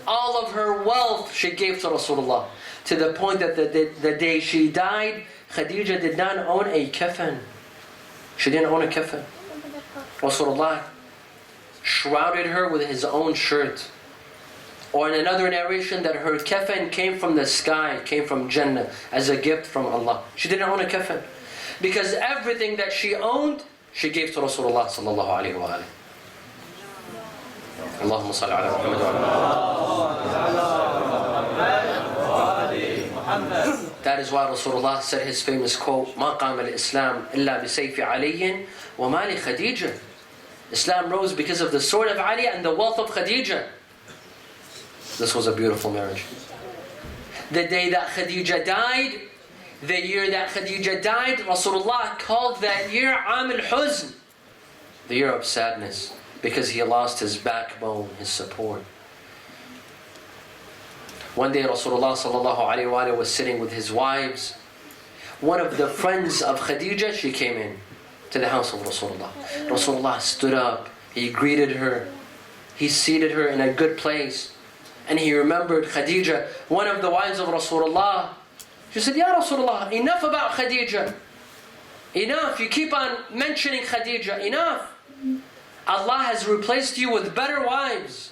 All of her wealth she gave to Rasulullah. To the point that the day she died, Khadija did not own a kafan. She didn't own a kafan. Rasulullah shrouded her with his own shirt. Or in another narration that her kafan came from the sky, came from Jannah as a gift from Allah. She didn't own a kafan. Because everything that she owned, she gave to Rasulullah sallallahu alayhi wa alayhi. Allahumma salli ala Muhammad wa ala. That is why Rasulullah said his famous quote, مَا قَامَ الْإِسْلَامِ إِلَّا بِسَيْفِ عَلِيٍّ وَمَا لِخَدِيجَةٍ. Islam rose because of the sword of Ali and the wealth of Khadija. This was a beautiful marriage. The day that Khadija died, the year that Khadija died, Rasulullah called that year Am al-Huzn, the year of sadness, because he lost his backbone, his support. One day Rasulullah sallallahu alaihi wasallam was sitting with his wives. one of the friends of Khadija, she came in to the house of Rasulullah. Rasulullah stood up, he greeted her, he seated her in a good place, and he remembered Khadija, one of the wives of Rasulullah. She said, Ya Rasulullah, enough about Khadija. Enough, you keep on mentioning Khadija, enough. Allah has replaced you with better wives.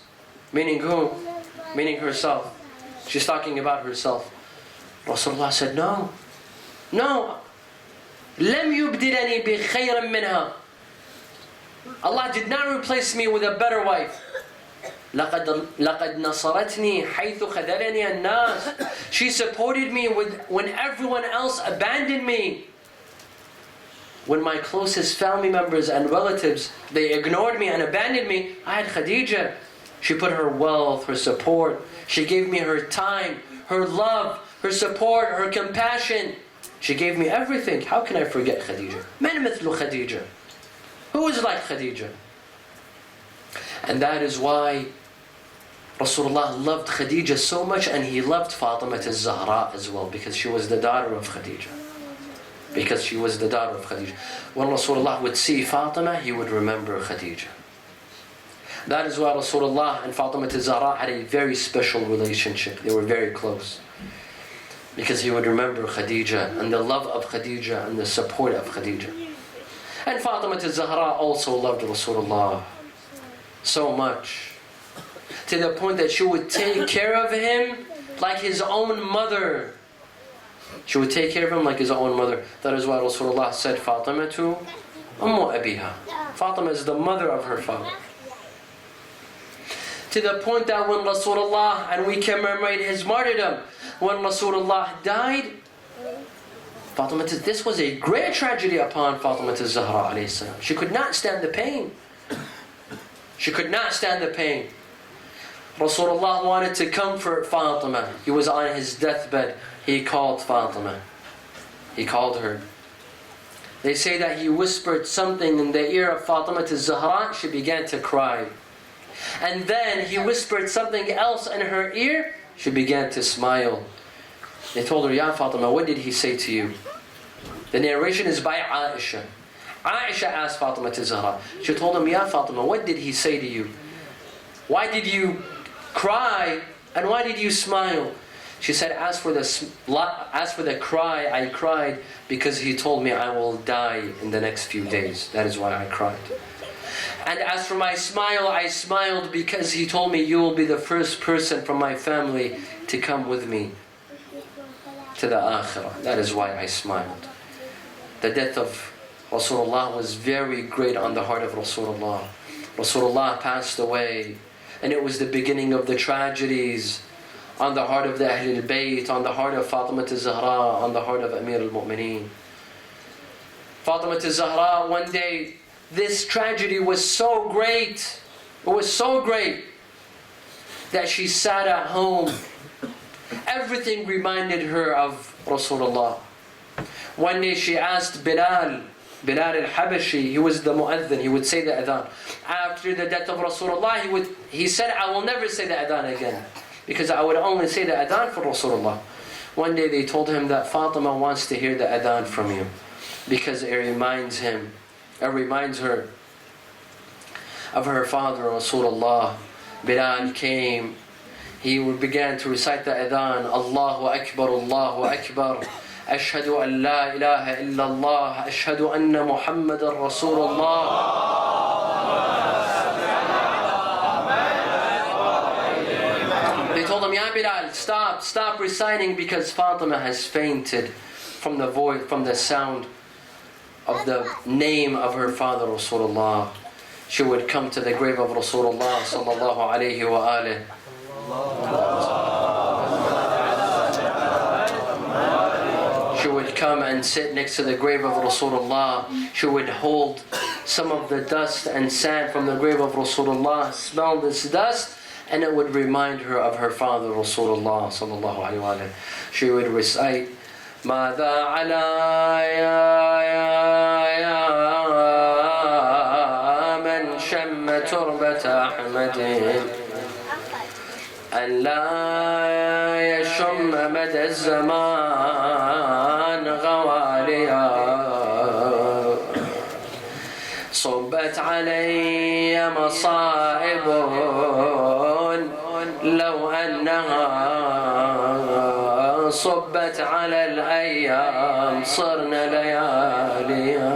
Meaning who? Meaning herself. She's talking about herself. Rasulullah said, no. No. لم يبدلني بخير منها. Allah did not replace me with a better wife. لقد نصرتني حيث خذلني الناس. She supported me when everyone else abandoned me. When my closest family members and relatives, they ignored me and abandoned me, I had Khadija. She put her wealth, her support. She gave me her time, her love, her support, her compassion. She gave me everything. How can I forget Khadija? من مثل Khadija? Who is like Khadija? And that is why Rasulullah loved Khadija so much, and he loved Fatima al-Zahra as well, because she was the daughter of Khadija. Because she was the daughter of Khadija. When Rasulullah would see Fatima, he would remember Khadija. That is why Rasulullah and Fatima al-Zahra had a very special relationship. They were very close. Because he would remember Khadija and the love of Khadija and the support of Khadija. And Fatima al-Zahra also loved Rasulullah so much, to the point that she would take care of him like his own mother. She would take care of him like his own mother. That is why Rasulullah said, Fatima to Ummu Abiha. Fatima is the mother of her father. To the point that when Rasulullah, and we commemorate his martyrdom, when Rasulullah died, Fatima, this was a great tragedy upon Fatima al-Zahra alayhi salam. She could not stand the pain. She could not stand the pain. Rasulullah wanted to comfort Fatima. He was on his deathbed. He called Fatima. He called her. They say that he whispered something in the ear of Fatima al-Zahra. She began to cry. And then he whispered something else in her ear. She began to smile. They told her, Ya Fatima, what did he say to you? The narration is by Aisha. Aisha asked Fatima al-Zahra. She told him, Ya Fatima, what did he say to you? Why did you cry and why did you smile? She said, as for the cry, I cried because he told me I will die in the next few days. That is why I cried. And as for my smile, I smiled because he told me you will be the first person from my family to come with me to the Akhirah. That is why I smiled. The death of Rasulullah was very great on the heart of Rasulullah. Rasulullah passed away, and it was the beginning of the tragedies on the heart of the Ahlul Bayt, on the heart of Fatima al-Zahra, on the heart of Amir al-Mu'mineen. Fatima al-Zahra, one day, this tragedy was so great, it was so great, that she sat at home. Everything reminded her of Rasulullah. One day she asked Bilal al-Habashi, he was the mu'adhin, he would say the adhan. After the death of Rasulullah, he said, I will never say the adhan again, because I would only say the adhan for Rasulullah. One day they told him that Fatima wants to hear the adhan from you, because it reminds her of her father Rasulullah. Bilal came, he began to recite the adhan, Allahu Akbar, Allahu Akbar. أشهد أن لا إله إلا الله أشهد أن محمد رسول الله. They told him, Ya Bilal, stop reciting, because Fatima has fainted from the sound of the name of her father Rasulullah. She would come to the grave of Rasulullah sallallahu alayhi wa alihi. She would come and sit next to the grave of Rasulullah. She would hold some of the dust and sand from the grave of Rasulullah, smell this dust, and it would remind her of her father Rasulullah sallallahu alaihi wasallam. She would recite, ماذا علي يا من شم تربة أحمد أن لا يشم مدى الزمان غوى غالية صبت علي مصائب لو أنها صبت على الأيام صرنا لياليا.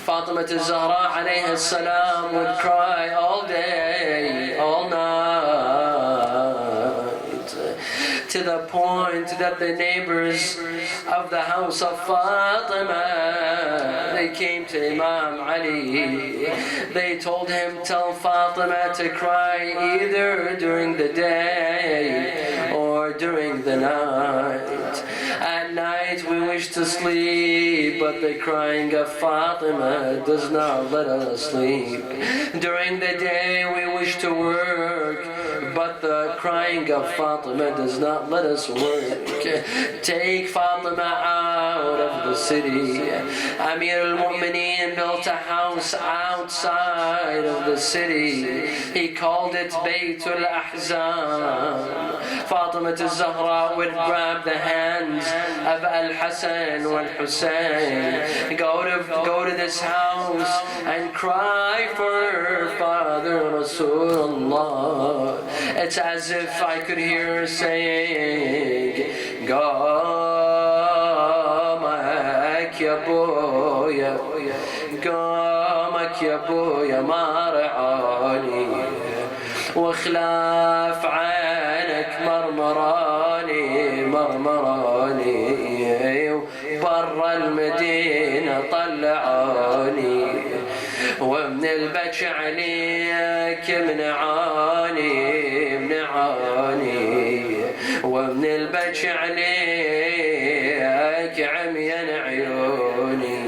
Fatima Zahra alayhi salam would cry all day, all night, to the point that the neighbors of the house of Fatima, they came to Imam Ali. They told him, tell Fatima to cry either during the day or during the night. At night we wish to sleep, but the crying of Fatima does not let us sleep. During the day we wish to work, but the crying of Fatima does not let us work. Take Fatima out of the city. Amir al-Mu'mineen built a house outside of the city. He called it Baytul Ahzan. Fatima Zahra would grab the hands of Al-Hassan and Hossein. Go to this house and cry for her father Rasulullah. It's as if I could hear her saying, قامك يا بويا قامك يا بويا ما رعاني وخلاف عينك مرمراني برا المدينة طلعاني ومن البكي عليك منعاني ومن البكي عليك عميا عيوني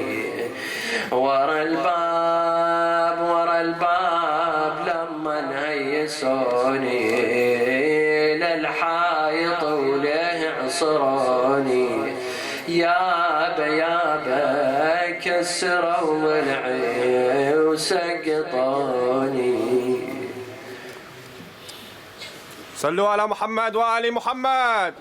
ورا الباب لما نهيسوني للحائط وله عصراني يابا كسروا العين وسقطوني. صلوا على محمد وآل محمد.